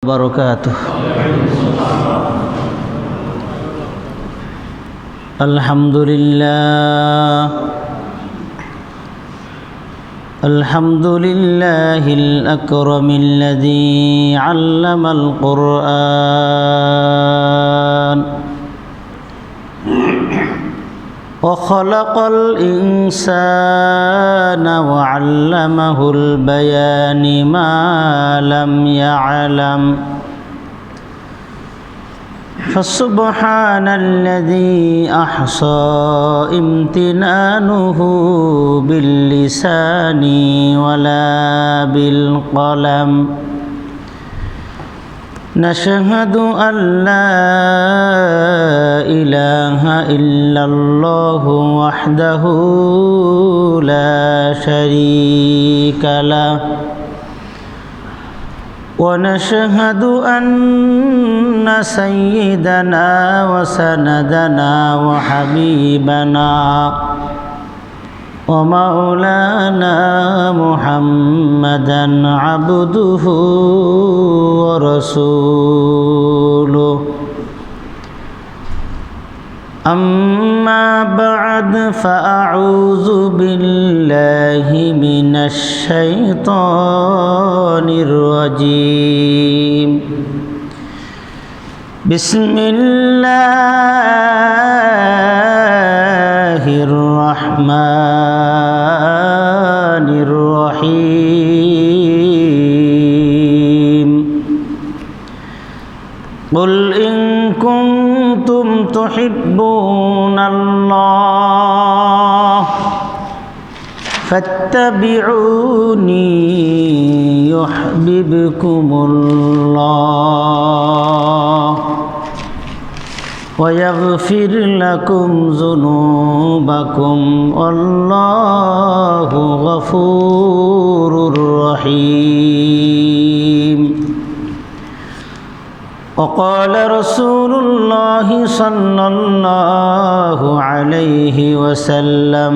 وبركاته. الحمد لله الأكرم الذي علم القرآن وخلق الإنسان وعلمه البيان ما لم يعلم فسبحان الذي أحصى امتنانه باللسان ولا بالقلم نشهد أن لا إله إلا الله وحده لا شريك له ونشهد أن سيدنا وسندنا وحبيبنا ومولانا محمدا عبده ورسوله أما بعد فأعوذ بالله من الشيطان الرجيم بسم الله الرحمن الرحيم قل إن كنتم تحبون الله فاتبعوني يحببكم الله ويغفر لكم ذنوبكم والله غفور رحيم وقال رسول الله صلى الله عليه وسلم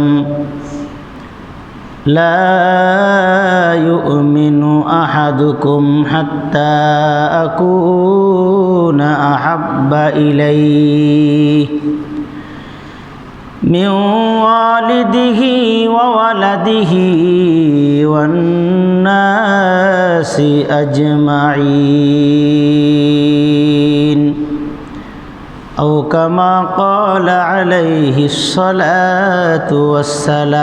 لا يؤمن أحدكم حتى أكون أحب إليه من والده وولده والناس أجمعين أو كما قال عليه الصلاة والسلام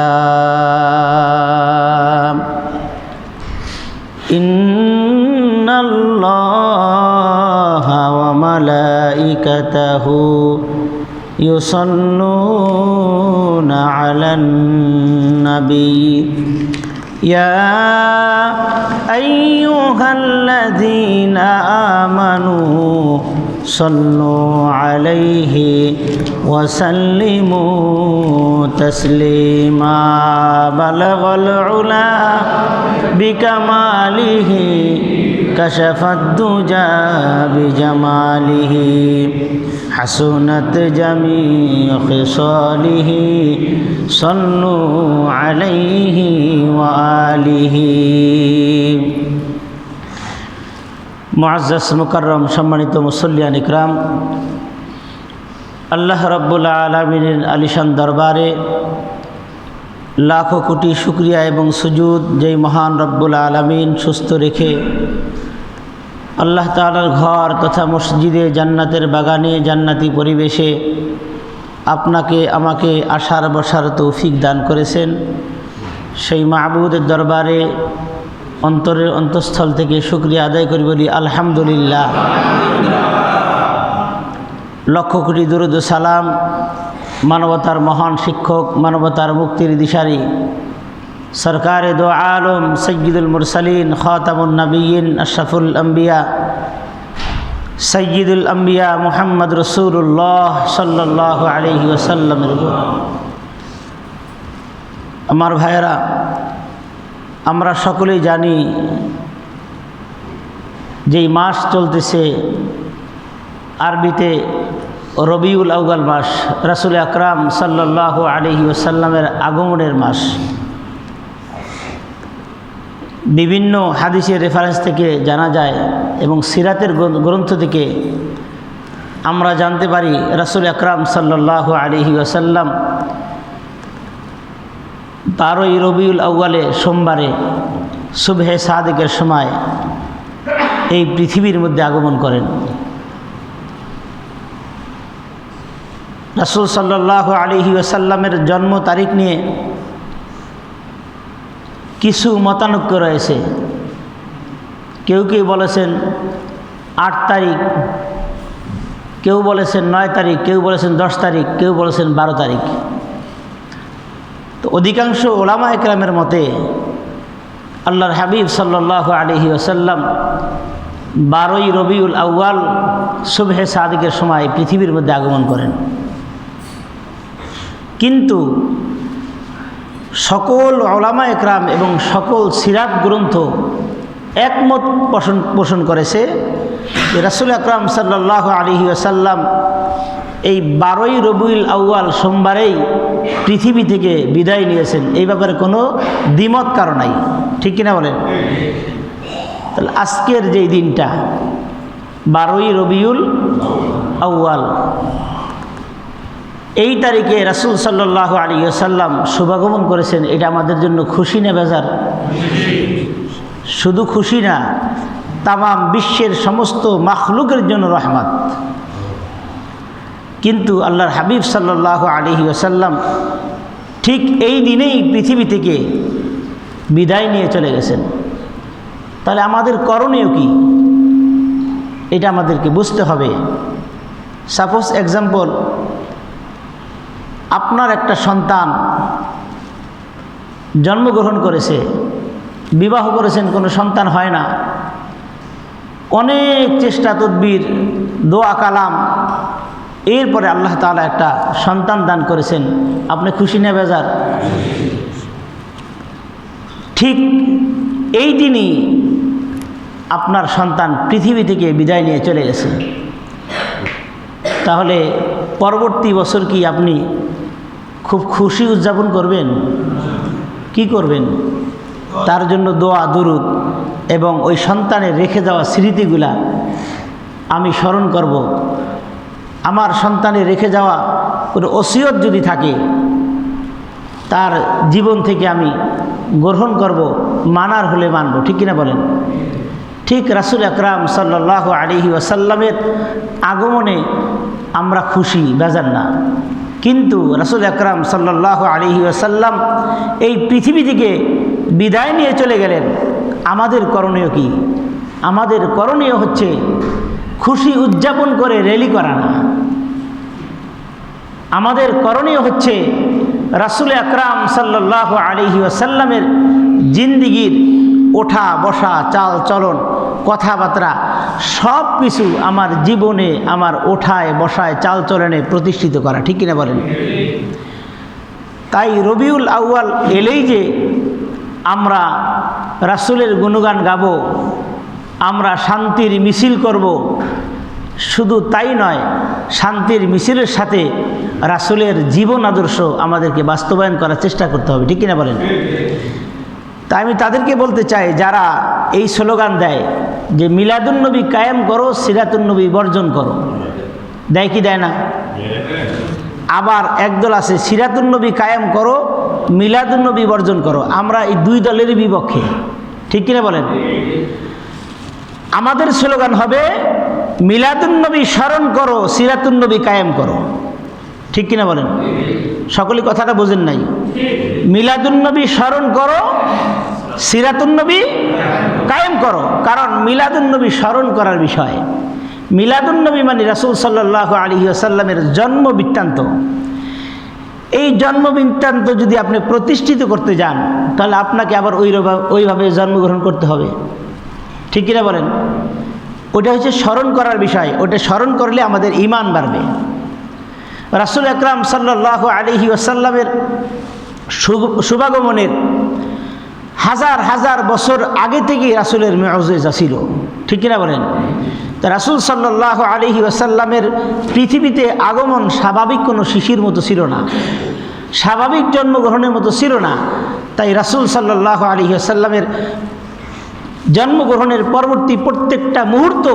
إن الله وملائكته يصلون على النبي يا أيها الذين آمنوا صلوا عليه وسلموا تسليما بلغ العلا بكماله كشف الدجى بجماله حسنت جميع خصاله صلوا عليه وآله মুআজ্জাজ মুকাররম সম্মানিত মুসল্লিয়ান ইকরাম, আল্লাহ রাব্বুল আলামিনের আলিশান দরবারে লাখো কোটি শুকরিয়া এবং সুজুদ যেই মহান রব্বুল আলামিন সুস্থ রেখে আল্লাহ তাআলার ঘর তথা মসজিদে জান্নাতের বাগানে জান্নাতি পরিবেশে আপনাকে আমাকে আসার বসার তৌফিক দান করেছেন। সেই মাহবুদের দরবারে অন্তরের অন্তঃস্থল থেকে শুকরিয়া আদায় করি, বলি আলহামদুলিল্লাহ। লক্ষ কোটি দরুদ ও সালাম মানবতার মহান শিক্ষক, মানবতার মুক্তির দিশারি সরকারে দো আলম সৈয়দুল মুরসালিন খাতামুন নবিয়্যিন আশরাফুল আম্বিয়া সৈয়দুল আম্বিয়া মুহাম্মদ রাসূলুল্লাহ সাল্লাল্লাহু আলাইহি ওয়াসাল্লামের উপর। আমার ভাইয়েরা, আমরা সকলেই জানি যেই মাস চলতেছে আরবিতে রবিউল আউয়াল মাস, রাসূল আকরাম সাল্লাল্লাহু আলাইহি ওয়াসাল্লামের আগমনের মাস। বিভিন্ন হাদিসের রেফারেন্স থেকে জানা যায় এবং সিরাতের গ্রন্থ থেকে আমরা জানতে পারি রাসূল আকরাম সাল্লাল্লাহু আলাইহি ওয়াসাল্লাম 12ই রবিউল আউয়ালে সোমবারে সুবহে সাদিকের সময় এই পৃথিবীর মধ্যে আগমন করেন। রাসূল সাল্লাল্লাহু আলাইহি ওয়াসাল্লামের জন্ম তারিখ নিয়ে কিছু মতানৈক্য রয়েছে। কেউ কেউ বলেছেন 8 তারিখ, কেউ বলেছেন 9 তারিখ, কেউ বলেছেন 10 তারিখ, কেউ বলেছেন 12 তারিখ। তো অধিকাংশ ওলামা একরামের মতে আল্লাহর হাবিব সাল্লাল্লাহু আলাইহি ওয়াসাল্লাম 12ই রবিউল আউয়াল সুবহে সাদিকের সময় পৃথিবীর মধ্যে আগমন করেন। কিন্তু সকল ওলামা একরাম এবং সকল সিরাত গ্রন্থ একমত পোষণ করেছে যে রাসূল আকরাম সাল্লাল্লাহু আলাইহি ওয়াসাল্লাম এই 12ই রবিউল আউয়াল সোমবারেই পৃথিবী থেকে বিদায় নিয়েছেন। এই ব্যাপারে কোনো দ্বিমত কারো নাই, ঠিক কিনা বলেন? তাহলে আজকের যেই দিনটা 12ই রবিউল আউয়াল, এই তারিখে রাসূল সাল্লাল্লাহু আলাইহি ওয়াসাল্লাম শুভাগমন করেছেন, এটা আমাদের জন্য খুশি না বেজার? শুধু খুশি না, তামাম বিশ্বের সমস্ত মাখলুকের জন্য রহমত। কিন্তু আল্লাহর হাবিব সাল্লাল্লাহু আলাইহি ওয়াসাল্লাম ঠিক এই দিনেই পৃথিবী থেকে বিদায় নিয়ে চলে গেছেন। তাহলে আমাদের করণীয় কি, এটা আমাদেরকে বুঝতে হবে। সাপোজ এক্সাম্পল, আপনার একটা সন্তান জন্মগ্রহণ করেছে, বিবাহ করেছেন, কোনো সন্তান হয় না, অনেক চেষ্টা তদবির দোয়া কালাম, এরপরে আল্লাহ তাআলা একটা সন্তান দান করেছেন, আপনি খুশি না বেজার? ঠিক এই দিনই আপনার সন্তান পৃথিবী থেকে বিদায় নিয়ে চলে গেছে। তাহলে পরবর্তী বছর কি আপনি খুব খুশি উদযাপন করবেন? কি করবেন? তার জন্য দোয়া দুরুদ এবং ওই সন্তানের রেখে যাওয়া স্মৃতিগুলা আমি স্মরণ করব। আমার সন্তানের রেখে যাওয়া কোনো ওসিয়ত যদি থাকে তার জীবন থেকে আমি গ্রহণ করব, মানার হলে মানব, ঠিক কিনা বলেন? ঠিক রাসূল আকরাম সাল্লাল্লাহু আলাইহি ওয়াসাল্লামের আগমনে আমরা খুশি, বেজার না। কিন্তু রাসূল আকরাম সাল্লাল্লাহু আলাইহি ওয়াসাল্লাম এই পৃথিবী থেকে বিদায় নিয়ে চলে গেলেন। আমাদের করণীয় কি? আমাদের করণীয় হচ্ছে খুশি উদযাপন করে র্যালি করা না। আমাদের করণীয় হচ্ছে রাসূল আকরাম সাল্লাল্লাহু আলাইহি ওয়াসাল্লামের জিন্দিগির ওঠা বসা, চাল চলন, কথাবার্তা সব কিছু আমার জীবনে, আমার ওঠায় বসায় চাল চলনে প্রতিষ্ঠিত করা, ঠিক কিনা বলেন? তাই রবিউল আউয়াল এলেই যে আমরা রাসূলের গুণগান গাব, আমরা শান্তির মিছিল করব, শুধু তাই নয়, শান্তির মিছিলের সাথে রাসূলের জীবন আদর্শ আমাদেরকে বাস্তবায়ন করার চেষ্টা করতে হবে, ঠিক কিনা বলেন? তাই আমি তাদেরকে বলতে চাই যারা এই স্লোগান দেয় যে মিলাদুন্নবী কায়েম করো, সিরাতুন্নবী বর্জন করো, দেয় কি দেয় না? আবার একদল আছে সিরাতুন্নবী কায়েম করো, মিলাদুন্নবী বর্জন করো। আমরা এই দুই দলেরই বিপক্ষে, ঠিক কিনা বলেন? আমাদের স্লোগান হবে মিলাদুন্নবী স্মরণ করো, সিরাতুন্নবী কায়েম করো, ঠিক কিনা বলেন? সকলে কথাটা বোঝেন নাই? মিলাদুন্নবী স্মরণ করো, সিরাতুন্নবী কায়েম করো। কারণ মিলাদুন্নবী স্মরণ করার বিষয়। মিলাদুন্নবী মানে রাসূল সাল্লাল্লাহু আলাইহি ওয়াসাল্লামের জন্ম বৃত্তান্ত। এই জন্ম বৃত্তান্ত যদি আপনি প্রতিষ্ঠিত করতে যান তাহলে আপনাকে আবার ওইভাবে জন্মগ্রহণ করতে হবে, ঠিক কিনা বলেন? ওটা হচ্ছে স্মরণ করার বিষয়। ওটা স্মরণ করলে আমাদের ঈমান বাড়বে। রাসূল আকরাম সাল্লাল্লাহু আলাইহি ওয়াসাল্লামের শুভাগমনের হাজার হাজার বছর আগে থেকেই রাসূলের মুআজিজা ছিল, ঠিক কিনা বলেন? তা রাসূল সাল্লাল্লাহু আলাইহি ওয়াসাল্লামের পৃথিবীতে আগমন স্বাভাবিক কোনো শিশুর মতো ছিল না, স্বাভাবিক জন্মগ্রহণের মতো ছিল না। তাই রাসূল সাল্লাল্লাহু আলাইহি ওয়াসাল্লামের জন্মগ্রহণের পরবর্তী প্রত্যেকটা মুহূর্ত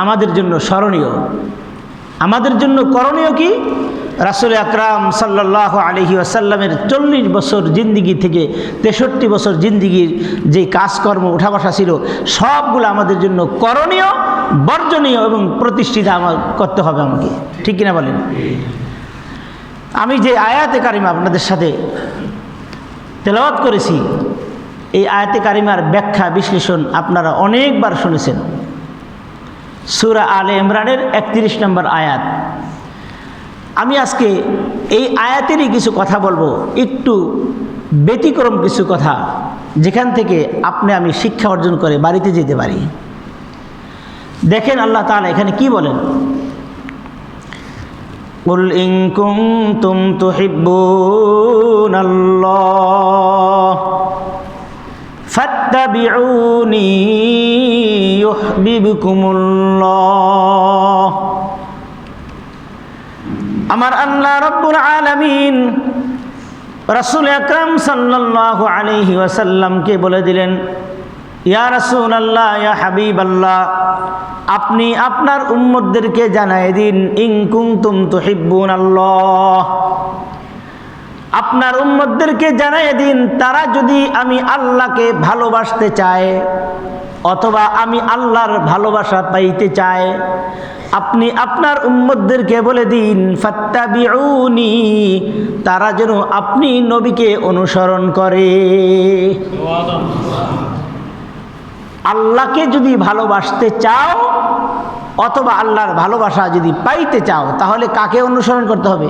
আমাদের জন্য স্মরণীয়, আমাদের জন্য করণীয় কি? রাসূল আকরাম সাল্লাল্লাহু আলাইহি ওয়াসাল্লামের 40 বছর জিন্দিগি থেকে 63 বছর জিন্দিগির যে কাজকর্ম উঠা বসা ছিল সবগুলো আমাদের জন্য করণীয়, বর্জনীয় এবং প্রতিষ্ঠিত করতে হবে আমাকে, ঠিক কিনা বলেন? আমি যে আয়াতে কারিমা আপনাদের সাথে তেলাওয়াত করেছি, এই আয়াতে কারিমার ব্যাখ্যা বিশ্লেষণ আপনারা অনেকবার শুনেছেন। সূরা আলে ইমরানের 31 নম্বর আয়াত। আমি আজকে এই আয়াতেরই কিছু কথা বলবো, একটু ব্যতিক্রম কিছু কথা, যেখান থেকে আমি শিক্ষা অর্জন করে বাড়িতে যেতে পারি। দেখেন আল্লাহ তাআলা এখানে কি বলেন, কুল ইন কুনতুম তুহিব্বুনাল্লাহ ফাত্তাবিউনি ইউহিব্বুকুমুল্লাহ। আমার আল্লাহ রাব্বুল আলামিন রাসূল আকরাম সাল্লাল্লাহু আলাইহি ওয়াসাল্লামকে বলে দিলেন, ইয়া রাসূলুল্লাহ, ইয়া হাবিবাল্লাহ, আপনি আপনার উম্মতদেরকে জানায় দিন, ইন কুনতুম তুহিব্বুনাল্লাহ, আপনার উম্মতদেরকে জানায় দিন, তারা যদি আমি আল্লাহকে ভালোবাসতে চায় অথবা আমি আল্লাহর ভালোবাসা পাইতে চায়, আপনি আপনার উম্মতদেরকে বলে দিন, ফাত্তাবিউনি, তারা যেন আপনি নবীকে অনুসরণ করে। আল্লাহকে যদি ভালোবাসতে চাও অথবা আল্লাহর ভালোবাসা যদি পাইতে চাও, তাহলে কাকে অনুসরণ করতে হবে?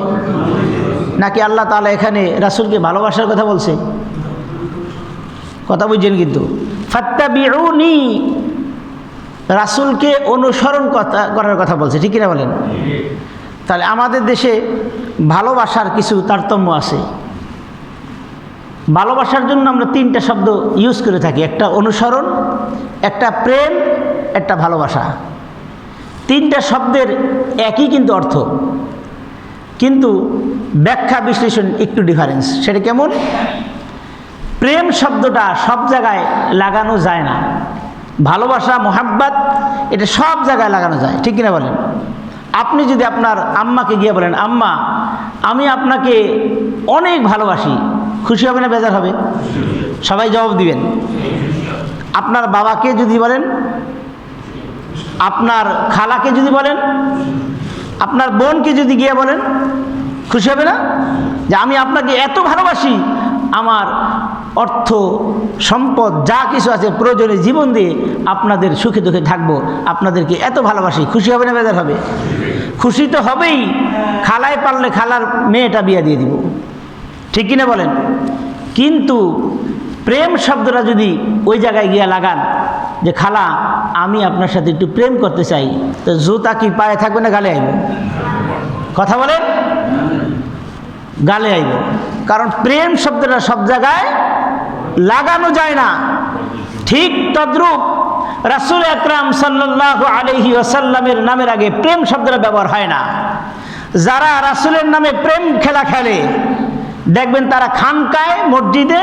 নাকি আল্লাহ তাআলা এখানে রাসূলকে ভালোবাসার কথা বলছে? কথা বুঝছেন? কিন্তু ফাত্তাবিউনি রাসূলকে অনুসরণ করার কথা বলছে, ঠিক কিনা বলেন? তাহলে আমাদের দেশে ভালোবাসার কিছু তারতম্য আছে। ভালোবাসার জন্য আমরা 3টা শব্দ ইউজ করে থাকি, একটা অনুসরণ, একটা প্রেম, একটা ভালোবাসা। 3টা শব্দের একই কিন্তু অর্থ, কিন্তু ব্যাখ্যা বিশ্লেষণ একটু ডিফারেন্স। সেটা কেমন? প্রেম শব্দটা সব জায়গায় লাগানো যায় না, ভালোবাসা মোহাব্বত এটা সব জায়গায় লাগানো যায়, ঠিক কিনা বলেন? আপনি যদি আপনার আম্মাকে গিয়ে বলেন, আম্মা আমি আপনাকে অনেক ভালোবাসি, খুশি হবে না বেজার হবে? সবাই জবাব দিবেন। আপনার বাবাকে যদি বলেন, আপনার খালাকে যদি বলেন, আপনার বোনকে যদি গিয়ে বলেন, খুশি হবে না? যে আমি আপনাকে এত ভালোবাসি, আমার অর্থ সম্পদ যা কিছু আছে প্রয়োজনে জীবন দিয়ে আপনাদের সুখে দুঃখে থাকবো, আপনাদেরকে এত ভালোবাসি, খুশি হবে না বেজার হবে? খুশি তো হবেই। খালায় পারলে খালার মেয়েটা বিয়ে দিয়ে দিব, ঠিক কিনা বলেন? কিন্তু প্রেম শব্দটা যদি ওই জায়গায় গিয়ে লাগান যে খালা আমি আপনার সাথে একটু প্রেম করতে চাই, তো জুতা কি পায়ে থাকবে না গালে আইব? কথা বলেন? গালে আইব। কারণ প্রেম শব্দটা সব জায়গায় লাগানো যায় না। ঠিক তদ্রূপ রাসূল আকরাম সাল্লাল্লাহু আলাইহি ওয়াসাল্লামের নামের আগে প্রেম শব্দটা ব্যবহার হয় না। যারা রাসূলের নামে প্রেম খেলা খেলে দেখবেন তারা খানকায়, মসজিদে,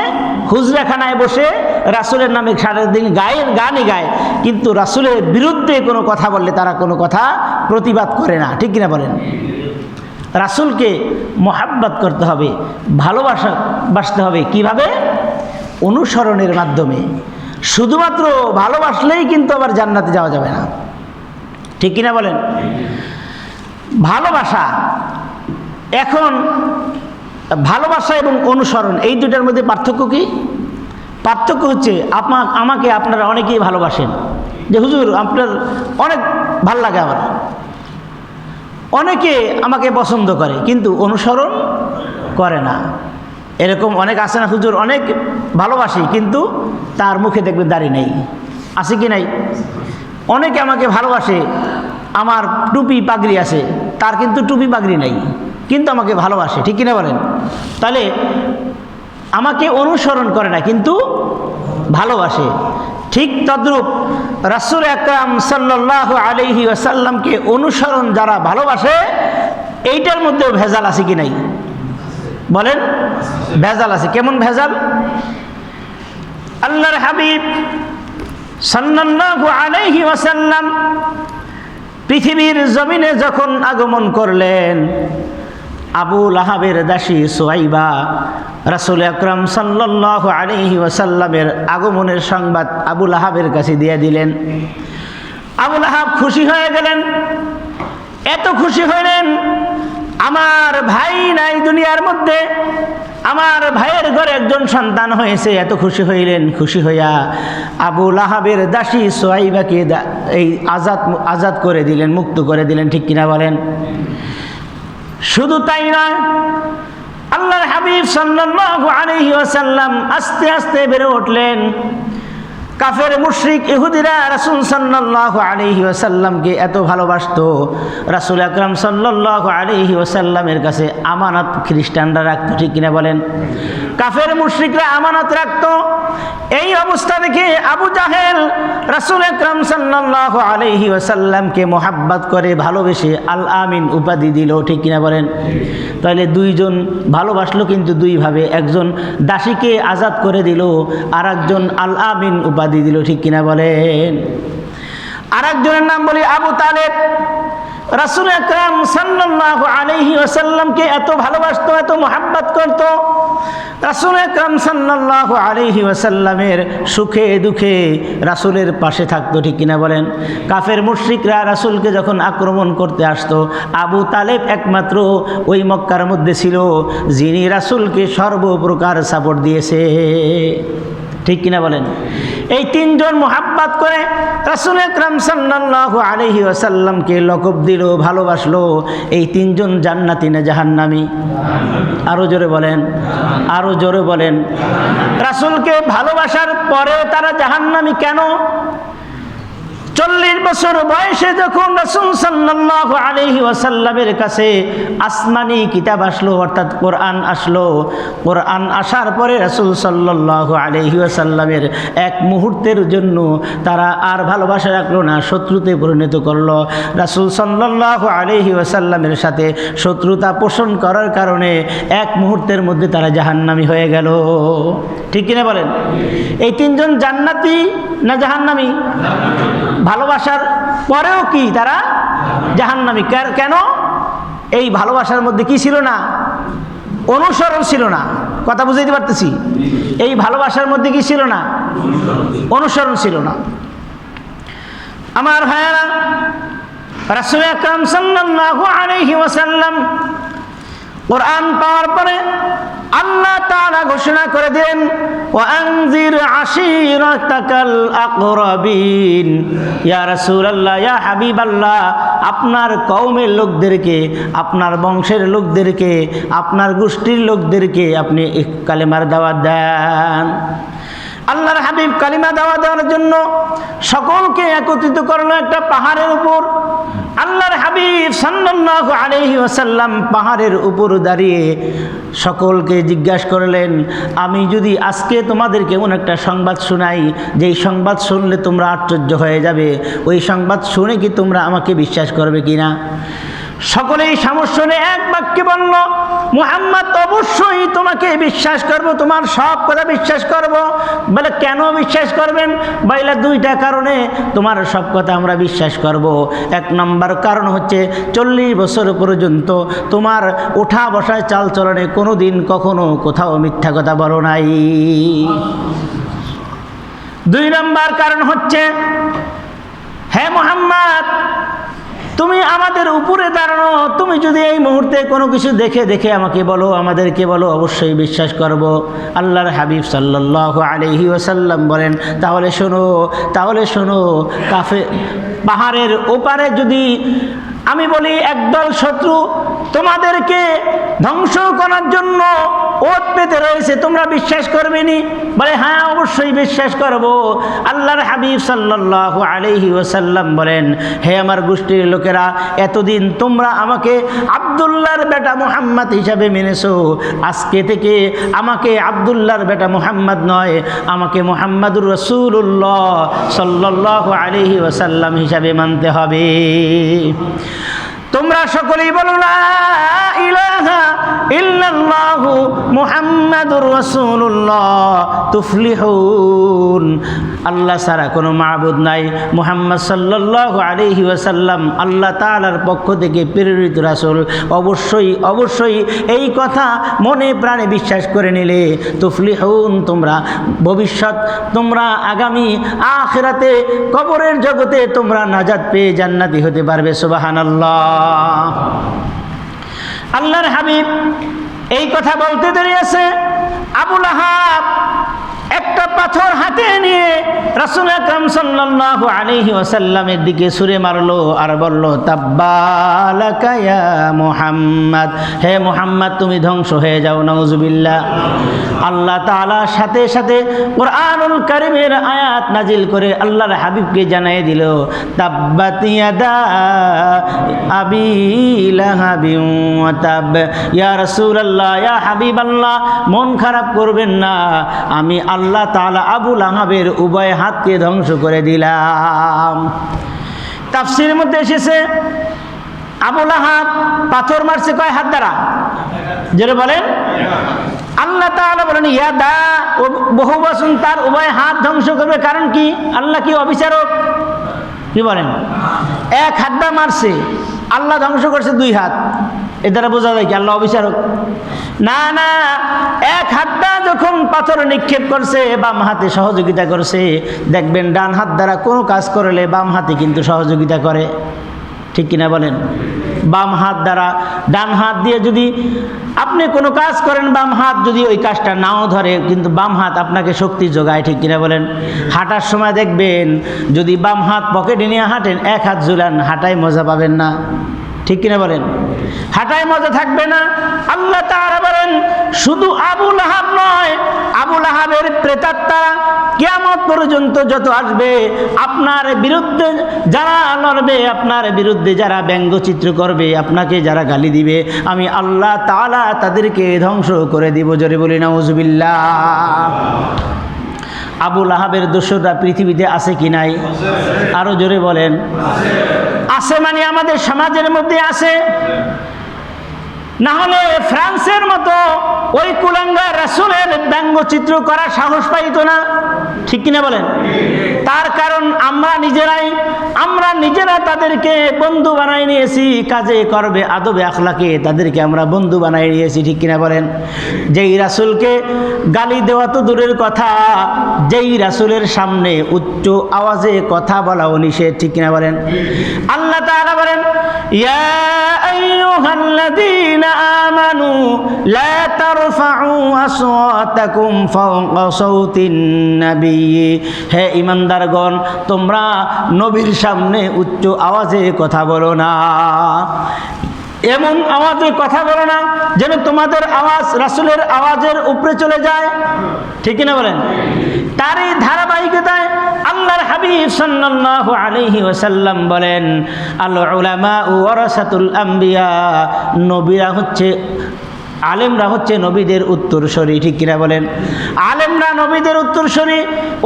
হুজরাখানায় বসে রাসূলের নামে সারাদিন গানই গায়, কিন্তু রাসূলের বিরুদ্ধে কোনো কথা বললে তারা কোনো কথা প্রতিবাদ করে না, ঠিক কিনা বলেন? রাসূলকে মোহাব্বত করতে হবে, ভালোবাসতে হবে। কিভাবে? অনুসরণের মাধ্যমে। শুধুমাত্র ভালোবাসলেই কিন্তু আবার জান্নাতে যাওয়া যাবে না, ঠিক কিনা বলেন? ভালোবাসা, এখন ভালোবাসা এবং অনুসরণ এই দুটার মধ্যে পার্থক্য কি? পার্থক্য হচ্ছে আমাকে আপনারা অনেকেই ভালোবাসেন, যে হুজুর আপনার অনেক ভাল লাগে, আমার অনেকে আমাকে পছন্দ করে কিন্তু অনুসরণ করে না। এরকম অনেক আছে না? হুজুর অনেক ভালোবাসি কিন্তু তার মুখে দেখবেন দাড়ি নেই, আছে কি নাই? অনেকে আমাকে ভালোবাসে, আমার টুপি পাগড়ি আছে, তার কিন্তু টুপি পাগড়ি নেই, কিন্তু আমাকে ভালোবাসে, ঠিক কিনা বলেন? তাহলে আমাকে অনুসরণ করে না কিন্তু ভালোবাসে। ঠিক তদ্রূপ রাসূল আকরাম সাল্লাল্লাহু আলাইহি ওয়াসাল্লামকে অনুসরণ যারা ভালোবাসে, এইটার মধ্যেও ভেজাল আছে কি নাই? বলেন, ভেজাল আছে। কেমন ভেজাল? আল্লাহর হাবিব সাল্লাল্লাহু আলাইহি ওয়াসাল্লাম পৃথিবীর জমিনে যখন আগমন করলেন, আবু লাহাবের দাসী সুয়াইবা রাসূল আকরাম সাল্লাল্লাহু আলাইহি ওয়াসাল্লামের আগমনের সংবাদ আবু লাহাবের কাছে দিয়ে দিলেন। আবু লাহাব খুশি হয়ে গেলেন, এত খুশি হলেন, আমার ভাই নাই দুনিয়ার মধ্যে, আমার ভাইয়ের ঘরে একজন সন্তান হয়েছে, এত খুশি হইলেন। খুশি হইয়া আবু লাহাবের দাসী সুয়াইবাকে এই আজাদ করে দিলেন, মুক্ত করে দিলেন। ঠিক কিনা বলেন? শুধু তাই নয়, আল্লাহর হাবিব সাল্লাল্লাহু আলাইহি ওয়াসাল্লাম আস্তে আস্তে বেড়ে উঠলেন। কাফের মুশরিক ইহুদিরা রাসূল সাল্লাল্লাহু আলাইহি ওয়াসাল্লামকে এত ভালোবাসতো, রাসূল আকরাম সাল্লাল্লাহু আলাইহি ওয়াসাল্লামের কাছে আমানত খ্রিস্টানরা রাখতো। ঠিক কিনা বলেন? কাফের মুশরিকরা আমানত রাখতো। এই অবস্থা দেখে আবু জাহেল রাসূল আকরাম সাল্লাল্লাহু আলাইহি ওয়াসাল্লামকে মোহাব্বত করে ভালোবেসে আল আমিন উপাধি দিল। ঠিক কিনা বলেন? তাহলে দুইজন ভালোবাসলো কিন্তু দুইভাবে, একজন দাসীকে আজাদ করে দিল, আর একজন আল আমিন উপাধি দিল। ঠিক কিনা বলেন? আর একজনের নাম বলি আবু তালেব। রাসূল আকরাম সাল্লাল্লাহু আলাইহি ওয়াসাল্লামকে এত ভালোবাসতো, এত মোহাব্বত করত। রাসূল আকরাম সাল্লাল্লাহু আলাইহি ওয়াসাল্লামের সুখে দুঃখে রাসূলের পাশে থাকতো। ঠিক কিনা বলেন? কাফের মুশরিকরা রাসূলকে যখন আক্রমণ করতে আসতো, আবু তালেব একমাত্র ওই মক্কার মধ্যে ছিল যিনি রাসূলকে সর্বপ্রকার সাপোর্ট দিয়েছে। ঠিক কিনা বলেন? এই তিনজন মোহাব্বত করে রাসূল আকরাম সাল্লাল্লাহু আলাইহি ওয়াসাল্লামকে লকব দিল, ভালোবাসলো। এই তিনজন জান্নাতি না জাহান্নামী? আরো জোরে বলেন, আরো জোরে বলেন। রাসূলকে ভালোবাসার পরেও তারা জাহান্নামী কেন? 40 বছর বয়সে যখন রাসূল সাল্লাল্লাহু আলাইহি ওয়াসাল্লামের কাছে আসমানি কিতাব আসলো, অর্থাৎ কোরআন আসলো। কোরআন আসার পরে রাসূল সাল্লাল্লাহু আলাইহি ওয়াসাল্লামের এক মুহূর্তের জন্য তারা আর ভালোবাসা রাখলো না, শত্রুতে পরিণত করলো। রাসূল সাল্লাল্লাহু আলাইহি ওয়াসাল্লামের সাথে শত্রুতা পোষণ করার কারণে এক মুহূর্তের মধ্যে তারা জাহান্নামী হয়ে গেল। ঠিক কিনা বলেন? এই তিনজন জান্নাতি না জাহান্নামী? ভালোবাসার পরেও কি তারা জাহান্নামী? কেন? এই ভালোবাসার মধ্যে কি ছিল না? অনুসরণ ছিল না। কথা বুঝাইতে পারতেছি? এই ভালোবাসার মধ্যে কি ছিল না? অনুসরণ ছিল না। আমার ভাইয়েরা, রাসূল আকরাম সাল্লাল্লাহু আলাইহি ওয়াসাল্লাম কোরআন পাওয়ার পরে আল্লাহ তাআলা ঘোষণা করে দেন, ওয়ানজির আশিরাতাকাল আকরাবিন। ইয়া রাসূলুল্লাহ, ইয়া হাবিবাল্লাহ, আপনার কওমের লোকদেরকে, আপনার বংশের লোকদেরকে, আপনার গোষ্ঠীর লোকদেরকে আপনি কালেমার দাওয়াত দেন। আল্লাহর হাবিব কালিমা দাওয়াত দেওয়ার জন্য সকলকে একত্রিত করলো একটা পাহাড়ের উপর। আল্লাহর হাবিব সাল্লাল্লাহু আলাইহি ওয়াসাল্লাম পাহাড়ের উপর দাঁড়িয়ে সকলকে জিজ্ঞাসা করলেন, আমি যদি আজকে তোমাদেরকে এমন একটা সংবাদ শোনাই, যেই সংবাদ শুনলে তোমরা আশ্চর্য হয়ে যাবে, ওই সংবাদ শুনে কি তোমরা আমাকে বিশ্বাস করবে কিনা? সকলেই সমস্যনে এক বাক্যে বলল, মুহাম্মদ, অবশ্যই তোমাকে বিশ্বাস করব, তোমার সব কথা বিশ্বাস করব। বলে, কেন বিশ্বাস করবেন? বলে, দুইটা কারণে তোমার সব কথা আমরা বিশ্বাস করব। এক নম্বর কারণ হচ্ছে 40 বছর পর্যন্ত তোমার ওঠা বসায় চাল চলনে কোনো দিন কখনো কোথাও মিথ্যা কথা বলো নাই। 2 নম্বর কারণ হচ্ছে, হে মুহাম্মদ, তুমি আমাদের উপরে দাঁড়ানো, তুমি যদি এই মুহূর্তে কোনো কিছু দেখে আমাকে বলো, আমাদেরকে বলো, অবশ্যই বিশ্বাস করব। আল্লাহর হাবিব সাল্লাল্লাহু আলাইহি ওয়াসাল্লাম বলেন, তাহলে শোনো, পাহাড়ের ওপারে যদি আমি বলি একদল শত্রু তোমাদেরকে ধ্বংস করার জন্য ওত পেতে রয়েছে, তোমরা বিশ্বাস করবে নি? বলে, হ্যাঁ, অবশ্যই বিশ্বাস করব। আল্লাহর হাবিব সাল্লাল্লাহু আলাইহি ওয়াসাল্লাম বলেন, হে আমার গোষ্ঠীর লোকেরা, এতদিন তোমরা আমাকে আব্দুল্লাহর বেটা মুহাম্মদ হিসাবে মেনেছো, আজকে থেকে আমাকে আব্দুল্লাহর বেটা মুহাম্মদ নয়, আমাকে মুহাম্মাদুর রাসূলুল্লাহ সাল্লাল্লাহু আলাইহি ওয়াসাল্লাম হিসাবে মানতে হবে। তোমরা সকলেই বলো, লা ইলাহা ইল্লাল্লাহু মুহাম্মাদুর রাসূলুল্লাহ তুফলিহুন। আল্লাহ ছাড়া কোনো মাবুদ নাই, মুহাম্মদ সাল্লাল্লাহু আলাইহি ওয়াসাল্লাম আল্লাহ তাআলার পক্ষ থেকে প্রেরিত রাসূল। অবশ্যই অবশ্যই এই কথা মনে প্রাণে বিশ্বাস করে নিলে তুফলিহুন, তোমরা ভবিষ্যৎ, তোমরা আগামী আখিরাতে কবরের জগতে তোমরা নাজাত পেয়ে জান্নাতি হতে পারবে। সুবহানাল্লাহ। আল্লাহর হাবিব এই কথা বলতে দেরি আছে, আবু লাহাব একটা পাথর হাতে নিয়ে রাসূল আকরাম সাল্লাল্লাহু আলাইহি ওয়াসাল্লামের দিকে ছুঁড়ে মারলো আর বলল, তাব্বালাকা ইয়া মুহাম্মদ, হে মুহাম্মদ তুমি ধ্বংস হয়ে যাও। নাউজুবিল্লাহ। আল্লাহ তাআলা সাথে সাথে কুরআনুল কারীমের আয়াত নাজিল করে আল্লাহর হাবিবকে জানিয়ে দিল, তাব্বাত ইয়াদা আবি লাহাবিন ওয়া তাব। ইয়া রাসূলুল্লাহ, ইয়া হাবিবাল্লাহ, মন খারাপ করবেন না, আমি আল্লাহ তাআলা আবু লাহাবের উভয় হাতকে ধ্বংস করে দিলাম। তাফসীরের মধ্যে এসেছে আবু লাহাব পাথর মারছে কয় হাত দ্বারা? যেটা বলেন আল্লাহ তাআলা বলেন ইয়াদা, বহু বচন, তার উভয় হাত ধ্বংস করবে। কারণ কি? আল্লাহ কি অবিচারক? কি বলেন? এক হাত দ্বারা মারছে, আল্লাহ ধ্বংস করছে দুই হাত। এ দ্বারা বোঝা যায় কি আল্লাহ অবিচারক? না না, এক হাতটা যখন পাথর নিক্ষেপ করছে বাম হাতে সহযোগিতা করছে। দেখবেন ডান হাত দ্বারা কোনো কাজ করলে বাম হাতে কিন্তু সহযোগিতা করে, ঠিক কিনা বলেন? বাম হাত দ্বারা, ডান হাত দিয়ে যদি আপনি কোনো কাজ করেন, বাম হাত যদি ওই কাজটা নাও ধরে, কিন্তু বাম হাত আপনাকে শক্তি যোগায়, ঠিক কিনা বলেন? হাঁটার সময় দেখবেন যদি বাম হাত পকেটে নিয়ে হাঁটেন, এক হাত ঝুলান, হাঁটায় মজা পাবেন না, ঠিক কিনা বলেন? হাঁটায় মজা থাকবে না। আল্লাহ তাআলা বলেন শুধু আবু লাহাব নয়, আবু লাহাবের প্রেতাত্মা কিয়ামত পর্যন্ত যত আসবে, আপনার বিরুদ্ধে যারা লড়বে, আপনার বিরুদ্ধে যারা ব্যঙ্গচিত্র করবে, আপনাকে যারা গালি দিবে, আমি আল্লাহ তাআলা তাদেরকে ধ্বংস করে দিব। জোরে বলি নাউজুবিল্লাহ। আবু লাহাবের দোসররা পৃথিবীতে আছে কি নাই? আরো জোরে বলেন। আছে মানে আমাদের সমাজের মধ্যে আছে, না হলে ফ্রান্সের মতো ওই কুলাঙ্গার রাসূলের ব্যঙ্গচিত্র করার সাহস পাইতো না, ঠিক কিনা বলেন? তার কারণ আমরা নিজেরা তাদেরকে বন্ধু বানাই নিয়েছি, কাজে করবে আদবে আখলাকে তাদেরকে আমরা বন্ধু বানাই নিয়েছি, ঠিক কিনা বলেন? যেই রাসূলকে গালি দেওয়া তো দূরের কথা, যেই রাসূলের সামনে উচ্চ আওয়াজে কথা বলাও নিষেধ, ঠিক কিনা বলেন? আল্লাহ তাআলা বলেন ইয়া আইয়ুহাল্লাযীনা আমানু লা তারফাউ আসওয়াতাকুম ফাওকা সাওতিন নবী। হে ঈমানদারগণ, তোমরা নবীর সামনে উচ্চ আওয়াজে কথা বলো না। এমন আওয়াজে কথা বলো না যেন তোমাদের আওয়াজ রাসূলের আওয়াজের উপরে চলে যায়, ঠিক না বলেন? তারই ধারাবাহিকতায় আল্লাহর হাবিব সাল্লাল্লাহু আলাইহি ওয়াসাল্লাম বলেন আল উলামা ওয়ারাসাতুল আম্বিয়া, নবীরা হচ্ছে, আলেমরা হচ্ছে নবীদের উত্তরসূরি, ঠিক কিনা বলেন? আলেমরা নবীদের উত্তরসূরি।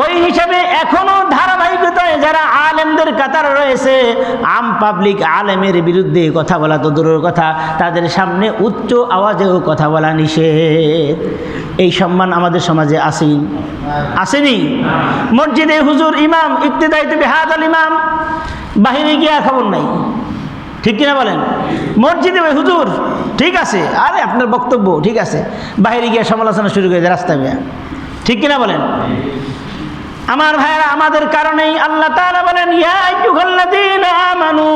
ওই হিসাবে এখনো ধারাবাহিকতায় যারা আলেমদের কাতারে রয়েছে, আম পাবলিক আলেমের বিরুদ্ধে কথা বলা তো দূরের কথা, তাদের সামনে উচ্চ আওয়াজেও কথা বলা নিষেধ। এই সম্মান আমাদের সমাজে আসেনি? মসজিদে হুজুর ইমাম ইক্তেদাইতে বিহাদাল ইমাম, বাহিরে গিয়ে খবর নাই, ঠিক কিনা বলেন? মসজিদে ওই হুজুর ঠিক আছে, আরে আপনার বক্তব্য ঠিক আছে, বাইরে গিয়ে সমালোচনা শুরু করে দেয় রাস্তায় গিয়ে, ঠিক কিনা বলেন? আমার ভাইরা, আমাদের কারণেই আল্লাহ তাআলা বলেন ইয়া আইয়ুহাল্লাযীনা আমানু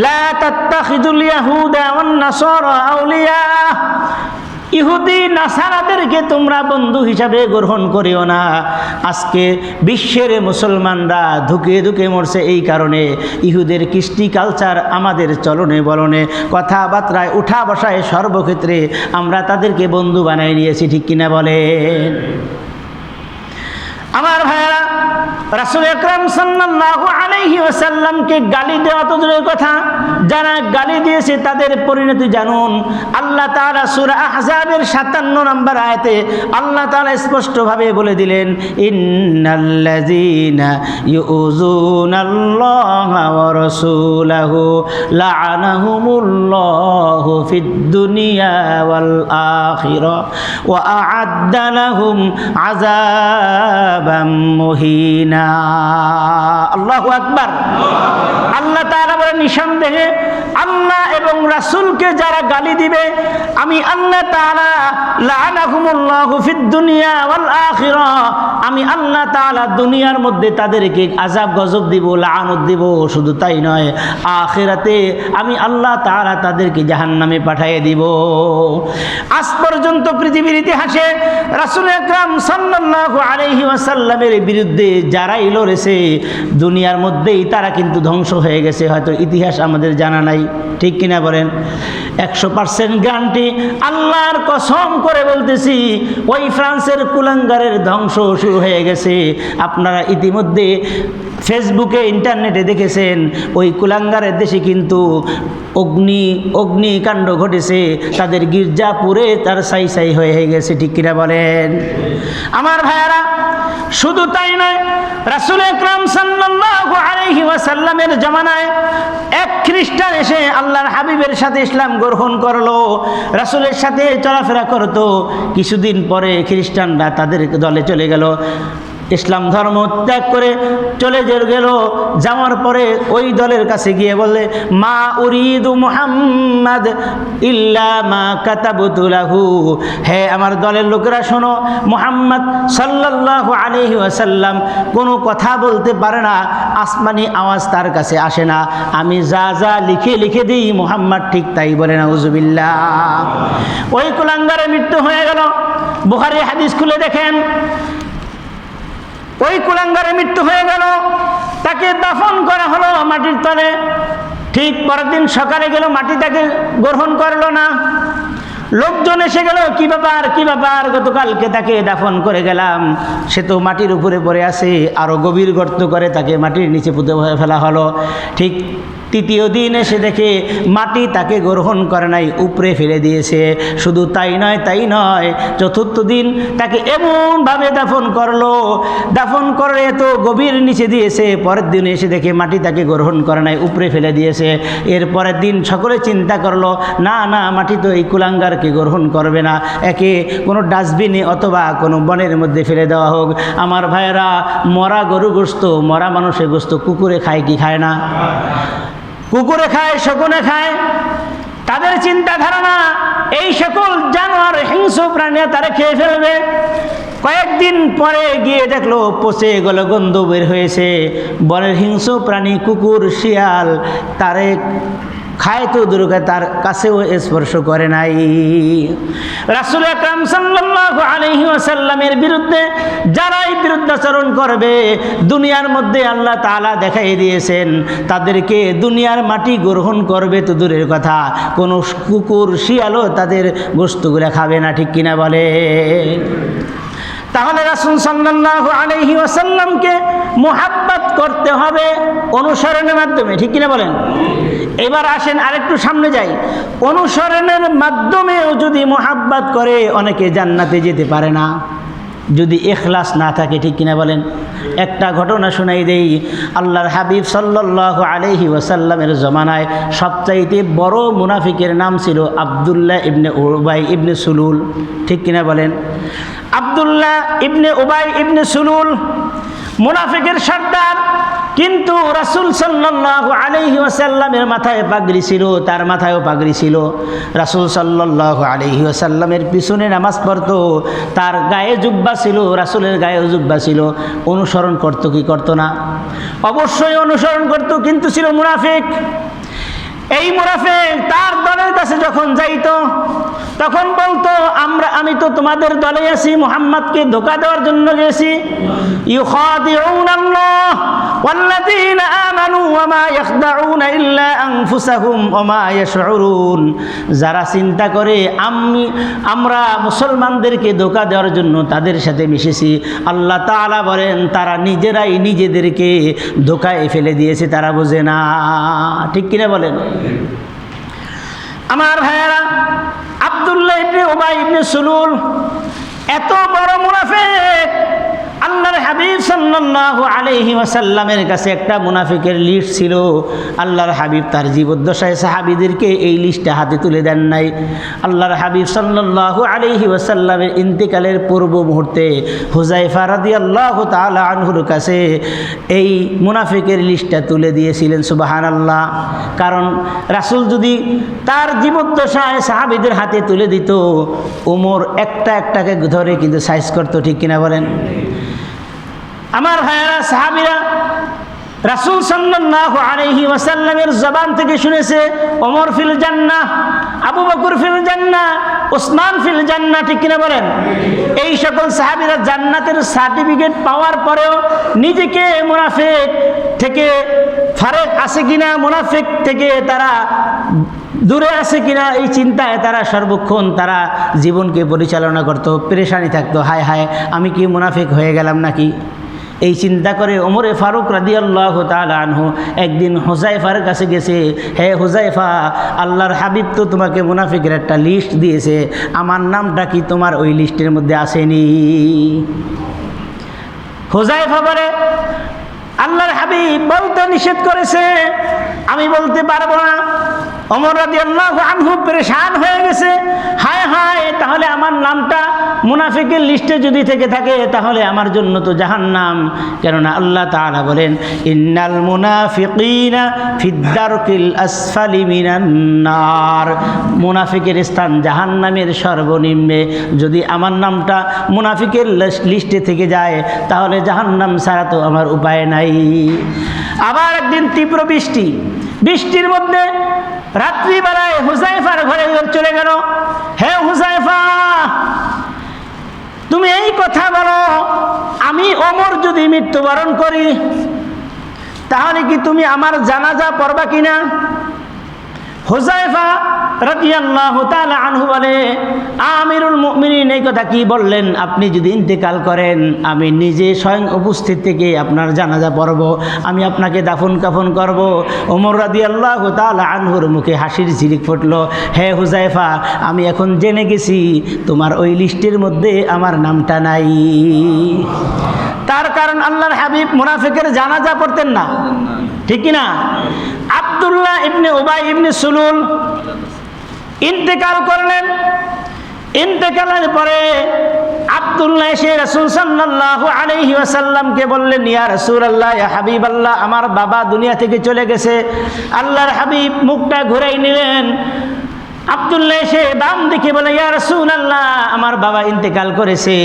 লা তাত্তাখিযুল ইয়াহুদা ওয়ান নাসারা আউলিয়া। ইহুদি নাসারাদেরকে তোমরা বন্ধু হিসাবে গ্রহণ করিও না। আজকে বিশ্বের মুসলমানরা ধুকে ধুকে মরছে এই কারণে, ইহুদের কৃষ্টি কালচার আমাদের চলনে বলনে কথাবার্তায় উঠা বসায় সর্বক্ষেত্রে আমরা তাদেরকে বন্ধু বানাই নিয়েছি, ঠিক কিনা বলেন? আমার ভাইয়েরা, রাসূল আকরাম সাল্লাল্লাহু আলাইহি ওয়াসাল্লামকে গালি দেওয়া তো দূরের কথা, যারা গালি দিয়েছে তাদের পরিণতি জানুন। আল্লাহ তাআলা সূরা আহজাবের 57 নম্বর আয়াতে আল্লাহ তাআলা স্পষ্টভাবে বলে দিলেন ইন্নাল্লাযীনা ইউযুনাল্লাহা ওয়া রাসূলাহু লা'আনাহুমুল্লাহু ফিদ দুনিয়া ওয়াল আখিরাহ ওয়া আ'আদ্দা লাহুম আযাব আযাবাম মুহিনা। আল্লাহু আকবার। আল্লাহ তাআলা বলেন, নিঃসন্দেহে আল্লাহ এবং রাসূলকে যারা গালি দিবে আমি আল্লাহ তাআলা লাআনাহুমুল্লাহু ফিদ দুনিয়া ওয়াল আখিরাহ, আমি আল্লাহ তাআলা দুনিয়ার মধ্যে তাদেরকে আযাব গজব দিব, লাআনত দিব। শুধু তাই নয়, আখিরাতে আমি আল্লাহ তাআলা তাদেরকে জাহান্নামে পাঠিয়ে দিব। আজ পর্যন্ত পৃথিবীর ইতিহাসে রাসূল আকরাম সাল্লাল্লাহু আলাইহি ওয়াসাল্লামের বিরুদ্ধে যারাই লড়েছে দুনিয়ার মধ্যেই তারা কিন্তু ধ্বংস হয়ে গেছে। হয়তো ইতিহাস আমাদের জানা নাই, ঠিক কিনা বলেন? 100% গ্যারান্টি আল্লাহর কসম করে বলতেছি, ওই ফ্রান্সের কুলাঙ্গারের ধ্বংস শুরু হয়ে গেছে। আপনারা ইতিমধ্যে ফেসবুকে ইন্টারনেটে দেখেছেন, ওই কুলাঙ্গারের দেশে কিন্তু অগ্নিকাণ্ড ঘটেছে, তাদের গির্জা পুড়ে তার ছাই ছাই হয়ে গেছে, ঠিক কিনা বলেন? আমার ভাইয়ারা, শুধু তাই নয়, রাসূল আকরাম সাল্লাল্লাহু আলাইহি ওয়াসাল্লামের জামানায় এক খ্রিস্টান এসে আল্লাহর হাবিবের সাথে ইসলাম গ্রহণ করলো, রাসূলের সাথে চলাফেরা করতো। কিছুদিন পরে খ্রিস্টানরা তাদের দলে চলে গেল, ইসলাম ধর্ম ত্যাগ করে চলে গেল। যাওয়ার পরে ওই দলের কাছে গিয়ে বললে, মা উরিদু মুহাম্মাদ ইল্লা মা কাতাবতু লাহু। হে আমার দলের লোকেরা শোনো, মুহাম্মদ সাল্লাল্লাহু আলাইহি ওয়াসাল্লাম কোনো কথা বলতে পারে না, আসমানি আওয়াজ তার কাছে আসে না, আমি যা যা লিখে দিই মুহাম্মদ ঠিক তাই বলে। নাউজুবিল্লাহ। ওই কুলাঙ্গারের মৃত্যু হয়ে গেল। বুখারী হাদিস খুলে দেখেন, ওই কুলাঙ্গারের মৃত্যু হয়ে গেল, তাকে দাফন করা হলো মাটির তলে। ঠিক পরের দিন সকালে গেল, মাটি তাকে গ্রহণ করলো না। লোকজন এসে গেল, কি ব্যাপার, গতকালকে তাকে দাফন করে গেলাম, সে তো মাটির উপরে পড়ে আছে। আরো গভীর গর্ত করে তাকে মাটির নিচে পুঁতে ফেলা হলো। ঠিক তৃতীয় দিন এসে দেখে মাটি তাকে গ্রহণ করে নাই, উপরে ফেলে দিয়েছে। শুধু তাই নয়, চতুর্থ দিন তাকে এমনভাবে দাফন করে এত গভীর নিচে দিয়েছে, পরের দিন এসে দেখে মাটি তাকে গ্রহণ করে নাই, উপরে ফেলে দিয়েছে। এর পরের দিন সকলে চিন্তা করলো, না মাটি তো এই কুলাঙ্গারকে গ্রহণ করবে না, একে কোনো ডাস্টবিনে অথবা কোনো বনের মধ্যে ফেলে দেওয়া হোক। আমার ভাইয়েরা, মরা গরু গোশত, মরা মানুষের গোশত কুকুরে খায় কি খায় না? কুকুরে খায়, শকুনে খায়। তাদের চিন্তা ধারণা এই সকল জানোয়ার, হিংস্র প্রাণী তারা খেয়ে ফেলবে। কয়েকদিন পরে গিয়ে দেখলো পচে গেল, গন্ধ বের হয়েছে। বনের হিংস্র প্রাণী কুকুর, শিয়াল তারে খায় তো দূরকে, তার কাছেও স্পর্শ করে নাই। রাসূল আকরাম সাল্লাল্লাহু আলাইহি ওয়াসাল্লামের বিরুদ্ধে যারাই বিরুদ্ধাচরণ করবে, দুনিয়ার মধ্যে আল্লাহ তাআলা দেখাই দিয়েছেন তাদেরকে দুনিয়ার মাটি গ্রহণ করবে তো দূরের কথা, কোনো কুকুর শিয়ালও তাদের গোশতগুলো খাবে না, ঠিক কিনা বলে? তাহলে রাসূল সাল্লাল্লাহু আলাইহি ওয়াসাল্লামকে মুহাব্বত করতে হবে অনুসরণের মাধ্যমে, ঠিক কিনা বলেন? এবার আসেন আরেকটু সামনে যাই। অনুসরণের মাধ্যমেও যদি মুহাব্বত করে অনেকে জান্নাতে যেতে পারে না, যদি ইখলাস না থাকে, ঠিক কিনা বলেন? একটা ঘটনা শোনাই দেই। আল্লাহর হাবিব সাল্লাল্লাহু আলাইহি ওয়াসাল্লামের জমানায় সবচাইতে বড় মুনাফিকের নাম ছিল আব্দুল্লাহ ইবনে উবাই ইবনে সুলুল, ঠিক কিনা বলেন? আব্দুল্লাহ ইবনে উবাই ইবনে সুলুল মুনাফিকের সর্দার, কিন্তু রাসূল সাল্লাল্লাহু আলাইহি ওয়াসাল্লামের মাথায় পাগড়ি ছিল, তার মাথায়ও পাগড়ি ছিল। রাসূল সাল্লাল্লাহু আলাইহি ওয়াসাল্লামের পিছনে নামাজ পড়তো, তার গায়ে জুব্বা ছিল, রাসূলের গায়েও জুব্বা ছিল। অনুসরণ করতো কি করতো না? অবশ্যই অনুসরণ করতো, কিন্তু ছিল মুনাফিক। এই মুনাফিক তার দলের কাছে যখন যাইতো তখন বলতো, আমি তো তোমাদের দলে আছি, মুহাম্মদকে ধোঁকা দেওয়ার জন্য গেছি। ইউখাদিউনাল্লাহ ওয়াল্লাযীনা আমানু ওয়া মা ইয়াখদাউনা ইল্লা আনফুসাহুম ওয়া মা ইয়াশউরুন। যারা চিন্তা করে আমরা মুসলমানদেরকে ধোঁকা দেওয়ার জন্য তাদের সাথে মিশেছি, আল্লাহ তাআলা বলেন তারা নিজেরাই নিজেদেরকে ধোঁকায় ফেলে দিয়েছে, তারা বোঝে না, ঠিক কিনা বলেন? আমার ভাইয়েরা, আব্দুল্লাহ ইবনে উবাই ইবনে সুলুল এত বড় মুনাফিক, আল্লাহ আল্লাহর হাবিব সাল্লাল্লাহু আলাইহি ওয়াসাল্লামের কাছে একটা মুনাফিকের লিস্ট ছিল। আল্লাহর হাবিব তার জীবদ্দশায় সাহাবীদেরকে এই লিস্টটা হাতে তুলে দেন নাই। আল্লাহর হাবিব সাল্লাল্লাহু আলাইহি ওয়াসাল্লামের ইন্তেকালের পূর্ব মুহূর্তে হুযায়ফা রাদিয়াল্লাহু তাআলা আনহুর কাছে এই মুনাফিকের লিস্টটা তুলে দিয়েছিলেন। সুবহানাল্লাহ। কারণ রাসূল যদি তার জীবদ্দশায় সাহাবীদের হাতে তুলে দিত, ওমর একটা একটাকে ধরে কিন্তু সাইজ করতো, ঠিক কিনা বলেন? আমার ভাইয়েরা, সাহাবীরা রাসূল সাল্লাল্লাহু আলাইহি ওয়াসাল্লামের জবান থেকে শুনেছে ওমর ফিল জান্নাহ, আবু বকর ফিল জান্নাহ, ওসমান ফিল জান্নাহ, ঠিক কিনা বলেন? এই সকল সাহাবীরা জান্নাতের সার্টিফিকেট পাওয়ার পরেও নিজেকে মুনাফিক থেকে ফারেক আছে কিনা, মুনাফিক থেকে তারা দূরে আছে কিনা, এই চিন্তায় তারা সর্বক্ষণ তারা জীবনকে পরিচালনা করত, পেরেশানি থাকতো। হায় হায়, আমি কি মুনাফিক হয়ে গেলাম নাকি? এই চিন্তা করে ওমরে ফারুক রাদিয়াল্লাহু তাআলা আনহু একদিন হুযায়ফার কাছে গেছে। হে হুযায়ফা, আল্লাহর হাবিব তো তোমাকে মুনাফিকের একটা লিস্ট দিয়েছে, আমার নামটা কি তোমার ওই লিস্টের মধ্যে আসেনি? হুযায়ফা বলে, আল্লাহর হাবিব বলতে নিষেধ করেছে, আমি বলতে পারবো না। ওমর রাদিয়াল্লাহু আনহু পেরেশান হয়ে গেছে। হায় হায়, তাহলে আমার নামটা মুনাফিকের লিস্টে যদি থেকে থাকে তাহলে আমার জন্য তো জাহান্নাম। কেননা আল্লাহ তাআলা বলেন, ইন্নাল মুনাফিকিনা ফিদ-দারকিল আসফালি মিনান নার, মুনাফিকের স্থান জাহান্নামের সর্বনিম্নে। যদি আমার নামটা মুনাফিকের লিস্টে থেকে যায় তাহলে জাহান্নাম ছাড়া তো আমার উপায় নাই। আবার একদিন তীব্র বৃষ্টি, বৃষ্টির মধ্যে রাত্রিবেলায় হুযায়ফার ঘরে চলে গেল। হে হুযায়ফা, তুমি এই কথা বলো, আমি ওমর যদি মৃত্যুবরণ করি তাহলে কি তুমি আমার জানাজা পড়বা কিনা? হুযায়ফা রাদিয়াল্লাহু তাআলা আনহু বলে, আমিরুল মুমিনিন এই কথা কি বললেন? আপনি যদি ইন্তেকাল করেন আমি নিজে স্বয়ং উপস্থিত থেকে আপনার জানাজা পড়ব, আমি আপনাকে দাফন কাফন করব। ওমর রাদিয়াল্লাহু তাআলা আনহুর মুখে হাসির ঝিলিক ফুটলো। হে হুযায়ফা, আমি এখন জেনে গেছি তোমার ওই লিস্টের মধ্যে আমার নামটা নাই। তার কারণ আল্লাহর হাবিব মুনাফিকের জানাজা পড়তেন না, ঠিক কিনা? আব্দুল্লাহ ইবনে উবাই ইবনে সুলুল ইন্তেকাল করলেন। ইন্তেকালের পরে আব্দুল্লাহ এসে রাসূল সাল্লাল্লাহু আলাইহি ওয়াসাল্লামকে বললেন, ইয়া রাসূলুল্লাহ, ইয়া হাবিবাল্লাহ, আমার বাবা দুনিয়া থেকে চলে গেছে। আল্লাহর হাবিব মুখটা ঘুরাই নিলেন। আব্দুল্লাহ এসে বাম দিকে বলে, ইয়া রাসূলুল্লাহ, আমার বাবা ইন্তেকাল করেছে।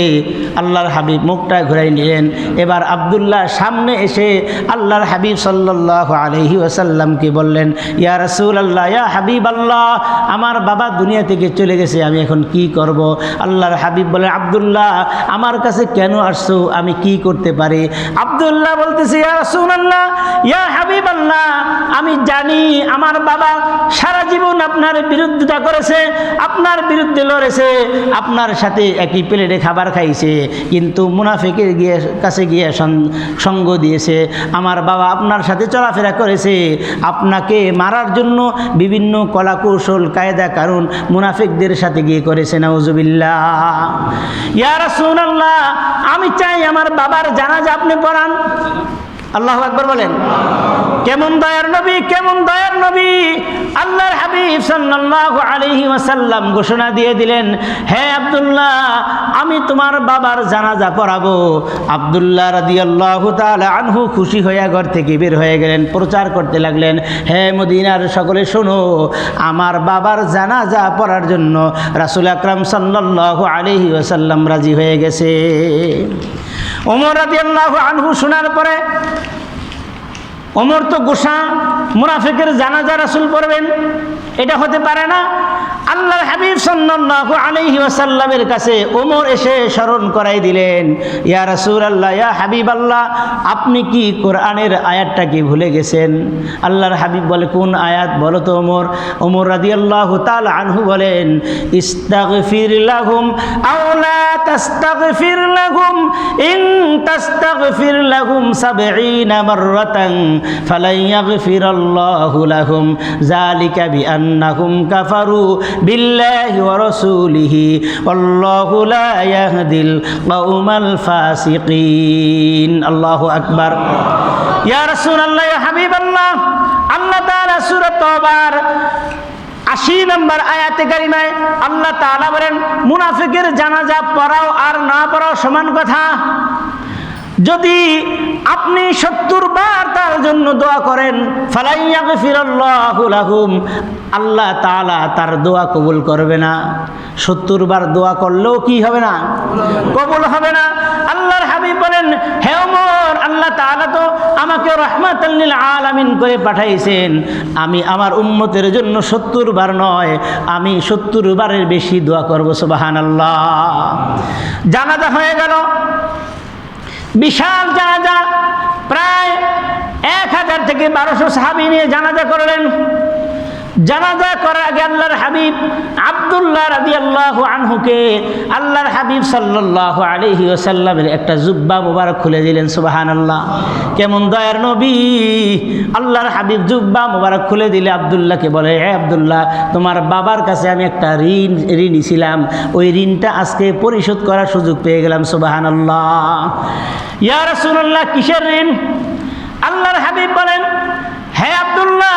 আল্লাহর হাবিব মুখটা ঘুরাই নিলেন। এবার আব্দুল্লাহ সামনে এসে আল্লাহর হাবিব সাল্লাল্লাহু আলাইহি ওয়াসাল্লামকে বললেন, ইয়া রাসূলুল্লাহ, ইয়া হাবিবাল্লাহ, আমার বাবা দুনিয়া থেকে চলে গেছে, আমি এখন কি করব? আল্লাহর হাবিব বলেন, আব্দুল্লাহ, আমার কাছে কেন আসছো? আমি কি করতে পারি? আব্দুল্লাহ বলতেছে, ইয়া রাসূলুল্লাহ, ইয়া হাবিবাল্লাহ, আমি জানি আমার বাবা সারা জীবন আপনার বিরুদ্ধে করেছে, আপনার বিরুদ্ধে লড়েছে, আপনার সাথে একই প্লেটে খাবার খাইছে, কিন্তু মুনাফিকের কাছে গিয়ে সঙ্গ দিয়েছে। আমার বাবা আপনার সাথে চলাফেরা করেছে, আপনাকে মারার জন্য বিভিন্ন কলা কৌশল কায়দা কারণ মুনাফিকদের সাথে গিয়ে করেছে। নাউজুবিল্লাহ। ইয়া রাসূলুল্লাহ, আমি চাই আমার বাবার জানাজা আপনি পড়ান। আল্লাহু আকবার বলেন। কেমন দয়ার নবী, কেমন দয়ার নবী! আল্লাহর হাবিব সাল্লাল্লাহু আলাইহি ওয়াসাল্লাম ঘোষণা দিয়ে দিলেন, হে আব্দুল্লাহ, আমি তোমার বাবার জানাজা পড়াবো। আব্দুল্লাহ রাদিয়াল্লাহু তাআলা আনহু খুশি হয়ে ঘর থেকে বের হয়ে গেলেন, প্রচার করতে লাগলেন, হে মদিনার সকলে শোনো, আমার বাবার জানাজা পড়ার জন্য রাসূল আকরাম সাল্লাল্লাহু আলাইহি ওয়াসাল্লাম রাজি হয়ে গেছে। ওমর রাদিয়াল্লাহু আনহু শোনার পরে, ওমর তো গোসা, মুনাফিকের জানাজা রাসূল পড়বেন, এটা হতে পারে না। আল্লাহর হাবিব সাল্লাল্লাহু আলাইহি ওয়াসাল্লামের কাছে ওমর এসে স্মরণ করাই দিলেন, ইয়া রাসূলুল্লাহ, ইয়া হাবিবাল্লাহ, আপনি কি কোরআনের আয়াতটা কি ভুলে গেছেন? আল্লাহর হাবিব বলে, কোন আয়াত বলো তো ওমর? ওমর রাদিয়াল্লাহু তাআলা আনহু বলেন, ইস্তাগফির লাহুম আও লা তাস্তাগফির লাহুম ইন তাস্তাগফির লাহুম ৭০ মাররাতান ফালান ইয়াগফিরাল ইয়াগফিরাল্লাহু লাহুম যালিকা বিআন্নাহুম কাফারু বিল্লাহি ওয়া রাসূলিহি ওয়াল্লাহু লা ইয়াহদিল কওমাল ফাসিকিন। আল্লাহু আকবার। ইয়া রাসূলুল্লাহ, ইয়া হাবিবাল্লাহ, আল্লাহ তাআলা সূরা তাওবার 80 নম্বর আয়াতে কারিমায় আল্লাহ তাআলা বলেন, মুনাফিকের জানাজা পড়াও আর না পড়াও সমান কথা। যদি আপনি 70 বার তার জন্য দোয়া করেন, ফালাই ইয়াগফিরাল্লাহু লাহুম, আল্লাহ তাআলা তার দোয়া কবুল করবে না। 70 বার দোয়া করলেও কি হবে না? কবুল হবে না। আল্লাহর হাবিব বলেন, হে ওমর, আল্লাহ তাআলা তো আমাকে রাহমাতাল লিল আলামিন করে পাঠাইছেন, আমি আমার উম্মতের জন্য 70 বার নয়, আমি 70 বারের বেশি দোয়া করব। সুবহানাল্লাহ। জানাজা হয়ে গেল, বিশাল জানাজা, প্রায় 1000 থেকে 1200 সাহাবী নিয়ে জানাজা করলেন। জানাজা করার আগে আল্লাহর হাবিব আব্দুল্লাহ রাদিয়াল্লাহু আনহুকে আল্লাহর হাবিব সাল্লাল্লাহু আলাইহি ওয়াসাল্লামের একটা জুব্বা মুবারক খুলে দিলেন। সুবহানাল্লাহ। কেমন দয়ার নবী! আল্লাহর হাবিব জুব্বা মুবারক খুলে দিলে আব্দুল্লাহকে বলে, হে আব্দুল্লাহ, তোমার বাবার কাছে আমি একটা ঋণী ছিলাম, ওই ঋণটা আজকে পরিশোধ করার সুযোগ পেয়ে গেলাম। সুবহানাল্লাহ। ইয়া রাসূলুল্লাহ, কিসের ঋণ? আল্লাহর হাবিব বলেন, হে আব্দুল্লাহ,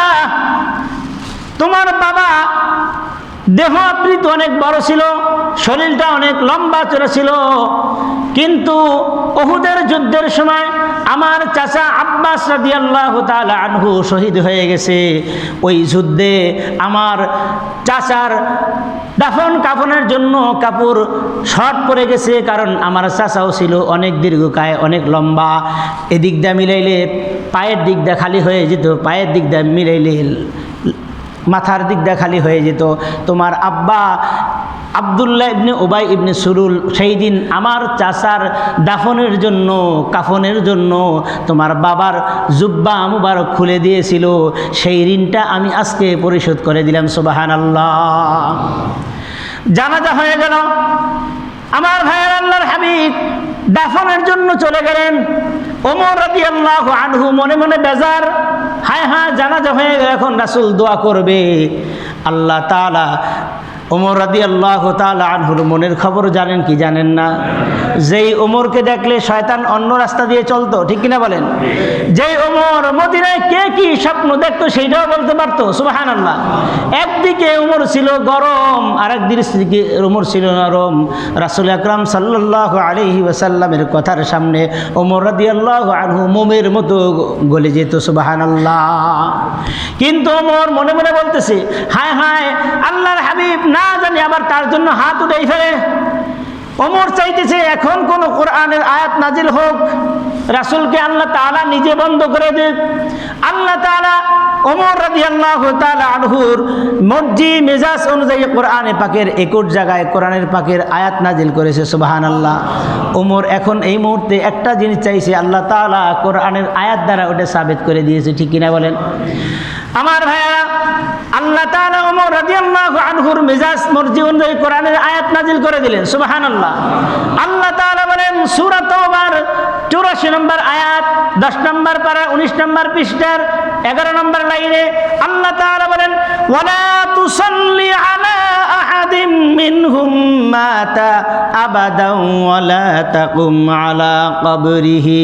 তোমার বাবা দেহ আকৃতি অনেক বড় ছিল, শরীরটা অনেক লম্বা চড়া ছিল, কিন্তু উহুদের যুদ্ধের সময় আমার চাচা আব্বাস রাদিয়াল্লাহু তাআলা আনহু শহীদ হয়ে গেছে। ওই যুদ্ধে আমার চাচার দাফন কাফনের জন্য কাপড় শর্ট পড়ে গেছে, কারণ আমার চাচাও ছিল অনেক দীর্ঘকায়, অনেক লম্বা। এদিক দিয়ে মিলাইলে পায়ের দিক দিয়ে খালি হয়ে যেত, পায়ের দিক দিয়ে মিলাইলে মাথার দিক দিয়ে খালি হয়ে যেত। তোমার আব্বা আব্দুল্লাহ ইবনে উবাই ইবনে সুলুল সেই দিন আমার চাচার দাফনের জন্য, কাফনের জন্য তোমার বাবার জুব্বা মুবারক খুলে দিয়েছিল, সেই ঋণটা আমি আজকে পরিশোধ করে দিলাম। সুবহানাল্লাহ। জানাজা হয়ে গেল, আমার ভাইয়ের আল্লাহর হাবিব দাফনের জন্য চলে গেলেন। ওমর রাদিয়াল্লাহু আনহু মনে মনে বেজার, হায় হায়, জানাজা হয়ে গেল, এখন রাসূল দোয়া করবে। আল্লাহ তাআলা ওমর রাদিয়াল্লাহু তাআলা আনহুর মনের খবর জানেন কি জানেন না? যেই ওমরকে দেখলে শয়তান অন্য রাস্তা দিয়ে চলতো, ঠিক কিনা বলেন? যেই ওমর মদিনায় কে কি স্বপ্ন দেখতো সেইটাও বলতে পারতো। সুবহানাল্লাহ। একদিকে ওমর ছিল গরম, আর একদিকে ওমর ছিল নরম। রাসূল আকরাম সাল্লাল্লাহু আলাইহি ওয়াসাল্লামের কথার সামনে ওমর রাদিয়াল্লাহু আনহু মোমের মতো গলে যেত। সুবহানাল্লাহ। কিন্তু ওমর মনে মনে বলতেছে, হায় হায়, আল্লাহর হাবিব না জানি আবার তার জন্য হাত উঠাই ফেলে। ওমর চাইতেছে এখন কোন কোরআনের আয়াত নাজিল হোক, রাসূলকে আল্লাহ তাআলা নিজে বন্ধ করে দেন। আল্লাহ তাআলা ওমর রাদিয়াল্লাহু তাআলা আনহুর মর্জি মেজাজ অনুযায়ী কোরআনে পাকের 21 জায়গায় কোরআনের পাকের আয়াত নাজিল করেছে। সুবহানাল্লাহ। ওমর এখন এই মুহূর্তে একটা জিনিস চাইছে, আল্লাহ তাআলা কোরআনের আয়াত দ্বারা ওটা সাবিত করে দিয়েছে, ঠিক কিনা বলেন? আমার ভাইয়েরা, আল্লাহ তাআলা ওমর রাদিয়াল্লাহু আনহুর মেজাজ মর্জি অনুযায়ী কোরআনের আয়াত নাজিল করে দিলেন। সুবহানাল্লাহ। আল্লাহ তাআলা বলেন সূরা তাওবার 84 নম্বর আয়াত, 10 নম্বর পারা, 19 নম্বর পৃষ্ঠার 11 নম্বর লাইনে আল্লাহ তাআলা বলেন, ওয়ালা তুসাল্লি আলা আহাদিম মিনহুম মাতা আবাদান ওয়ালা তাকুম আলা কবরিহি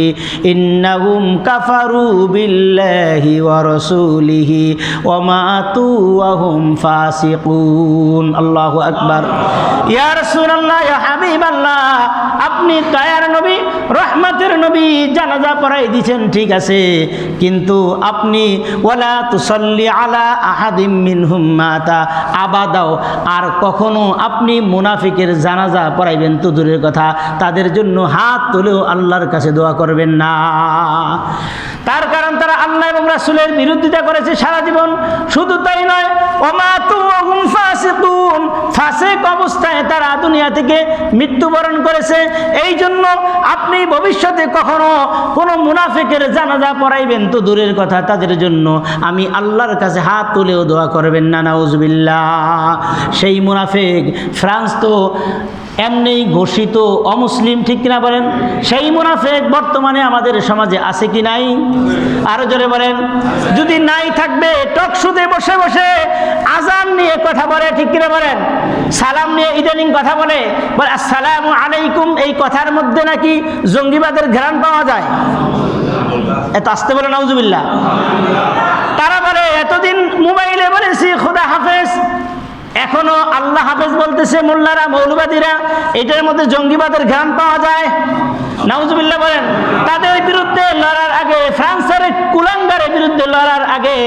ইন্নাহুম কাফারু বিল্লাহি ওয়া রাসূলিহি ওয়া মাতু ওয়া হুম ফাসিকুন। আল্লাহু আকবার। ইয়া রাসূলুল্লাহ, ইয়া হাবিবাল্লাহ, আপনি দয়ার নবী, রহমতের নবী, জানাজা পড়াই দিয়েছেন, ঠিক আছে, কিন্তু আপনি ওয়ালা তুসাল্লি আলা আহাদিম মিনহুম মাতা আবাদাও, আর কখনো আপনি মুনাফিকের জানাজা পড়াইবেন তো দূরের কথা, তাদের জন্য হাত তুলেও আল্লাহর কাছে দোয়া করবেন না। তার কারণ তারা আল্লাহ এবং রাসূলের বিরোধিতা করেছে সারা জীবন। শুধু তাই নয়, ওয়ামাতু ওয়া হুম ফাসিকুন, ফাসিক অবস্থায় তারা দুনিয়া থেকে মৃত্যুবরণ করেছে। এই জন্য আপনি ভবিষ্যতে কখনো কোনো মুনাফিকের জানাজা পড়াইবেন তো দূরের কথা, তাদের জন্য আমি আল্লাহর কাছে হাত তুলেও দোয়া করবেন না। নাউজুবিল্লাহ। সেই মুনাফিক ফ্রান্স তো এমনি ঘোষিত অমুসলিম, ঠিক কিনা বলেন? সেই মুনাফিক বর্তমানে আমাদের সমাজে আছে কি নাই? আরো জোরে বলেন। যদি নাই থাকবে টকশোতে বসে বসে আজান নিয়ে কথা বলে, ঠিক কিনা বলেন? সালাম নিয়ে ইদানিং কথা বলে আসসালামু আলাইকুম, এই কথার মধ্যে নাকি জঙ্গিবাদের ঘ্রাণ পাওয়া যায়। এত আসতে বলে নাউজুবিল্লাহ। তারা বলে এতদিন মোবাইলে বলেছি খোদা হাফেজ, এখনো আল্লাহ হাফেজ বলতেছে মোল্লারা মৌলবাদীরা, এটার মধ্যে জঙ্গিবাদের ঘ্রাণ পাওয়া যায়। নাউজুবিল্লাহ বলেন। তাদের বিরুদ্ধে লড়ার আগে, ফ্রান্সের কুলাঙ্গারের বিরুদ্ধে লড়ার আগে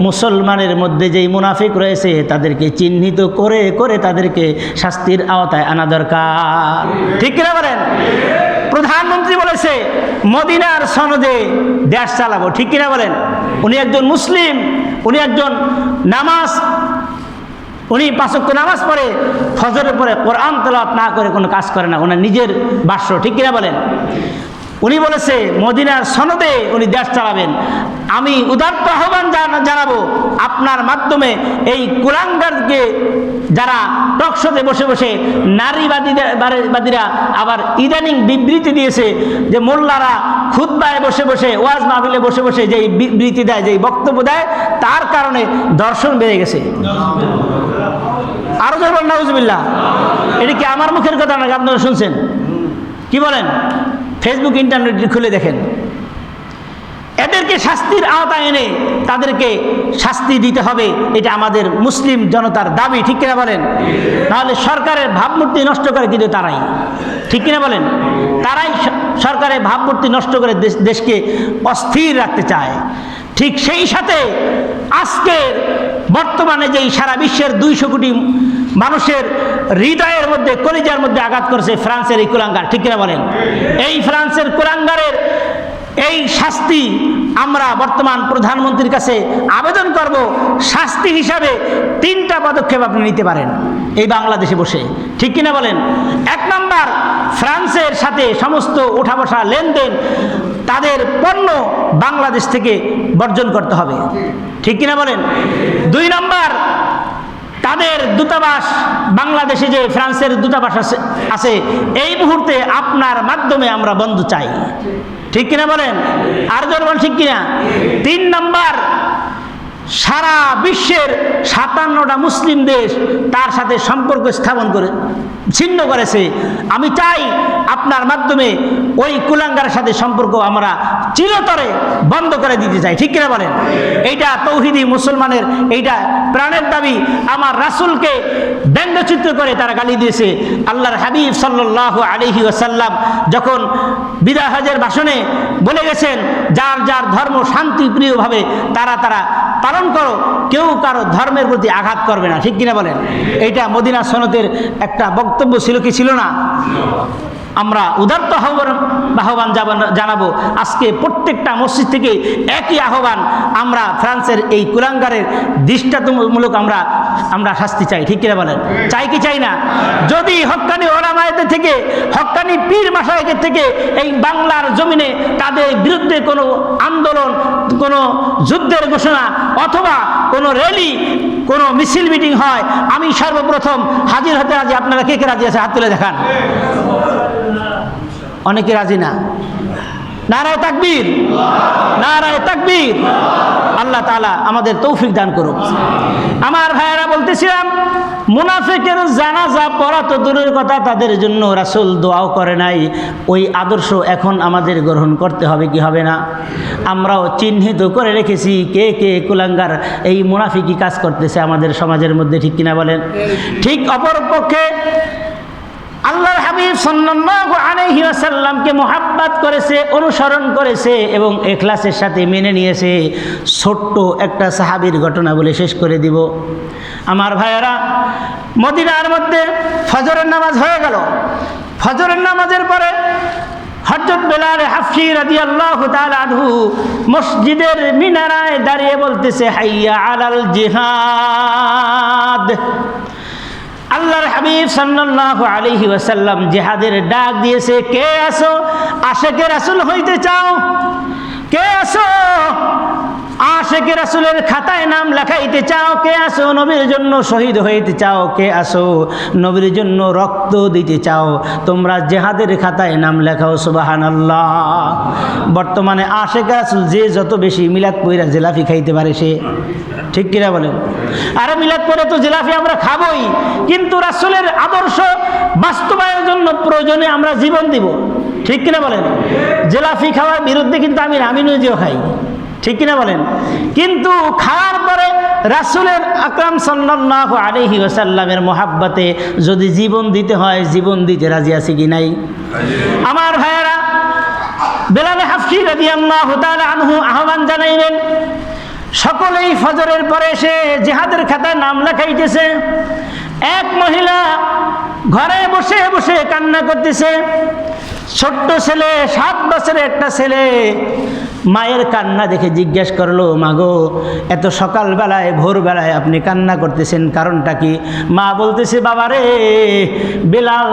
মুসলমানের মধ্যে যেই মুনাফিক রয়েছে তাদেরকে চিহ্নিত করে করে তাদেরকে শাস্তির আওতায় আনা দরকার, ঠিক কিনা বলেন? প্রধানমন্ত্রী বলেছে মদিনার সনদে দেশ চালাবো, ঠিক কিনা বলেন? উনি একজন মুসলিম, উনি একজন উনি 5 ওয়াক্ত নামাজ পড়ে, ফজরের পরে কোরআন তেলাওয়াত না করে কোনো কাজ করে না, ওনার নিজের ভাষ্য, ঠিক কিনা বলেন? উনি বলেছে মদিনার সনদে উনি দেশ চালাবেন। আমি উদাত্ত আহ্বান জানাবো আপনার মাধ্যমে এই কুলাঙ্গারকে, যারা টকশোতে বসে বসে নারীবাদীরা আবার ইদানিং বিবৃতি দিয়েছে যে মোল্লারা খুতবায় বসে বসে, ওয়াজ মাহফিলে বসে বসে যেই বিবৃতি দেয়, যেই বক্তব্য দেয়, তার কারণে দর্শন বেড়ে গেছে। আরো জোরে বলেন নাউজুবিল্লাহ। এটা কি আমার মুখের কথা নাকি আপনারা শুনছেন? কি বলেন? ফেসবুক, ইন্টারনেট খুলে দেখেন। এদেরকে শাস্তির আওতায় এনে তাদেরকে শাস্তি দিতে হবে, এটা আমাদের মুসলিম জনতার দাবি, ঠিক কিনা বলেন? নাহলে সরকারের ভাবমূর্তি নষ্ট করে কিন্তু তারাই, ঠিক কিনা বলেন? তারাই সরকারের ভাবমূর্তি নষ্ট করে দেশকে অস্থির রাখতে চায়। ঠিক সেই সাথে আজকের বর্তমানে যেই সারা বিশ্বের 200 কোটি মানুষের হৃদয়ের মধ্যে, কলিজার মধ্যে আঘাত করেছে ফ্রান্সের এই কুলাঙ্গার, ঠিক কিনা বলেন? এই ফ্রান্সের কুলাঙ্গারের এই শাস্তি আমরা বর্তমান প্রধানমন্ত্রীর কাছে আবেদন করব, শাস্তি হিসাবে 3টা পদক্ষেপ আপনি নিতে পারেন এই বাংলাদেশে বসে, ঠিক কিনা বলেন? 1 নম্বর, ফ্রান্সের সাথে সমস্ত উঠা বসা লেনদেন, তাদের পণ্য বাংলাদেশ থেকে বর্জন করতে হবে, ঠিক কিনা বলেন? 2 নম্বর, তাদের দূতাবাস, বাংলাদেশে যে ফ্রান্সের দূতাবাস আছে এই মুহূর্তে আপনার মাধ্যমে আমরা বন্ধ চাই, ঠিক কিনা বলেন? আর জনগণ ঠিক কিনা? 3 নম্বর, সারা বিশ্বের 57টা মুসলিম দেশ তার সাথে সম্পর্ক স্থাপন করে ছিন্ন করেছে। আমি চাই আপনার মাধ্যমে ওই কুলাঙ্গারের সাথে সম্পর্ক আমরা চিরতরে বন্ধ করে দিতে চাই, ঠিক কিনা বলেন? এইটা তৌহিদি মুসলমানের, এইটা প্রাণের দাবি। আমার রাসূলকে ব্যঙ্গচিত্র করে তারা গালি দিয়েছে। আল্লাহর হাবিব সাল্লাল্লাহু আলাইহি ওয়াসাল্লাম যখন বিদায় হজের ভাষণে বলে গেছেন, যার যার ধর্ম শান্তিপ্রিয়ভাবে তারা পালন করো, কেউ কারো ধর্মের প্রতি আঘাত করবে না, ঠিক কিনা বলেন? এইটা মদিনা সনদের একটা বক্তব্য ছিল কি ছিল না? আমরা উদাত্ত আহ্বান জানাবো। আজকে প্রত্যেকটা মসজিদ থেকে একই আহ্বান, আমরা ফ্রান্সের এই কুলাঙ্গারের দৃষ্টান্তমূলক আমরা শাস্তি চাই, ঠিক কিনা বলেন? চাই কি চাই না? যদি হক্কানি ওলামায়েদের থেকে, হক্কানি পীর মাশায়েখের থেকে এই বাংলার জমিনে তাদের বিরুদ্ধে কোনো আন্দোলন, কোনো যুদ্ধের ঘোষণা অথবা কোনো র্যালি, কোনো মিছিল মিটিং হয়, আমি সর্বপ্রথম হাজির হতে রাজি। আপনারা কে কে রাজি আছে? হাত তুলে দেখান। অনেকে রাজি না। নারায়ে তাকবীর, নারায়ে তাকবীর। আল্লাহ তাআলা আমাদের তৌফিক দান করুন। আমার ভাইয়েরা, বলতেছিলাম মুনাফিকের জানাজা পড়া তো দূরের কথা, তাদের জন্য রাসূল দোয়াও করে নাই। ওই আদর্শ এখন আমাদের গ্রহণ করতে হবে কি হবে না? আমরাও চিহ্নিত করে রেখেছি কে কে কুলাঙ্গার এই মুনাফিকি কাজ করতেছে আমাদের সমাজের মধ্যে, ঠিক কিনা বলেন? ঠিক অপরপক্ষে আল্লাহর হাবিব সাল্লাল্লাহু আলাইহি ওয়াসাল্লামকে মুহাব্বত করেছে, অনুসরণ করেছে এবং ইখলাসের সাথে মেনে নিয়েছে। ছোট্ট একটা সাহাবীর ঘটনা বলে শেষ করে দিব। আমার ভাইয়েরা, মদিনার মধ্যে ফজরের নামাজ হয়ে গেল। ফজরের নামাজের পরে হযরত বেলাল হাফসি রাদিয়াল্লাহু তাআলা আনহু মসজিদের মিনারায় দাঁড়িয়ে বলতেছে, হাইয়া আলাল জিহাদ। আল্লাহর হাবিব সাল্লাল্লাহু আলাইহি ওয়াসাল্লাম জিহাদের ডাক দিয়েছে। কে আসো? আশিকে রাসূল হইতে চাও? কে আসো? আশিকে রাসূলের খাতায় নাম লেখাইতে চাও, কে আসো নবীর জন্য শহীদ হইতে চাও, কে আসো নবীর জন্য রক্ত দিতে চাও, তোমরা জিহাদের খাতায় নাম লেখাও। সুবহানাল্লাহ। বর্তমানে আশিকে রাসূল যে যত বেশি মিলাদ পইরা জিলাপি খাইতে পারে সে, ঠিক কিনা বলেন? আরে মিলাদ পরে তো জিলাপি আমরা খাবই, কিন্তু রাসূলের আদর্শ বাস্তবায়নের জন্য প্রয়োজনে আমরা জীবন দিব, ঠিক কিনা বলেন? জিলাপি খাওয়ার বিরুদ্ধে কিন্তু আমি নিজেও খাই, ঠিক কিনা বলেন? কিন্তু খাওয়ার পরে রাসূলের আকরাম সাল্লাল্লাহু আলাইহি ওয়াসাল্লামের মহাব্বতে যদি জীবন দিতে হয়, জীবন দিতে রাজি আছি কি নাই? আমার ভাইয়েরা, বেলাল হাফসি রাদিয়াল্লাহু তাআলা আনহু আহ্বান জানাইলেন, সকলেই ফজরের পরে এসে জিহাদের খাতায় নাম লেখাইতেছে। এক মহিলা ঘরে বসে বসে কান্না করতেছে। ছোট্ট ছেলে, 7 বছরের একটা ছেলে, মায়ের কান্না দেখে জিজ্ঞেস করলো, মাগো এত সকালবেলায় ভোরবেলায় আপনি কান্না করতেছেন, কারণটা কি? মা বলতেছে, বাবারে বেলাল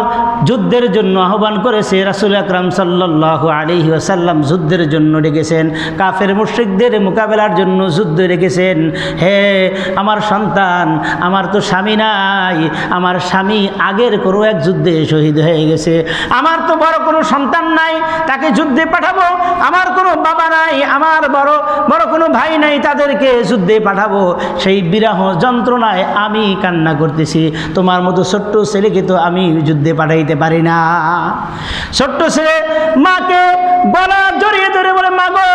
যুদ্ধের জন্য আহ্বান করেছে, রাসূল আকরাম সাল্লাল্লাহু আলাইহি ওয়াসাল্লাম যুদ্ধের জন্য ডেকেছেন, কাফের মুশরিকদের মোকাবেলার জন্য যুদ্ধ রেখেছেন। হে আমার সন্তান, আমার তো স্বামী নাই, আমার স্বামী আগের কোনো এক যুদ্ধে শহীদ হয়ে গেছে, আমার তো বড় কোনো সন্তান নাই তাকে যুদ্ধে পাঠাবো, আমার কোনো বাবা নাই, আমার বড় কোনো ভাই নাই তাদেরকে যুদ্ধে পাঠাবো, সেই বিরহ যন্ত্রণায় আমি কান্না করতেছি। তোমার মতো ছোট্ট ছেলেকে তো আমি যুদ্ধে পাঠাইতে পারি না। ছোট্ট ছেলে মাকে গলা জড়িয়ে ধরে বলে, মাগো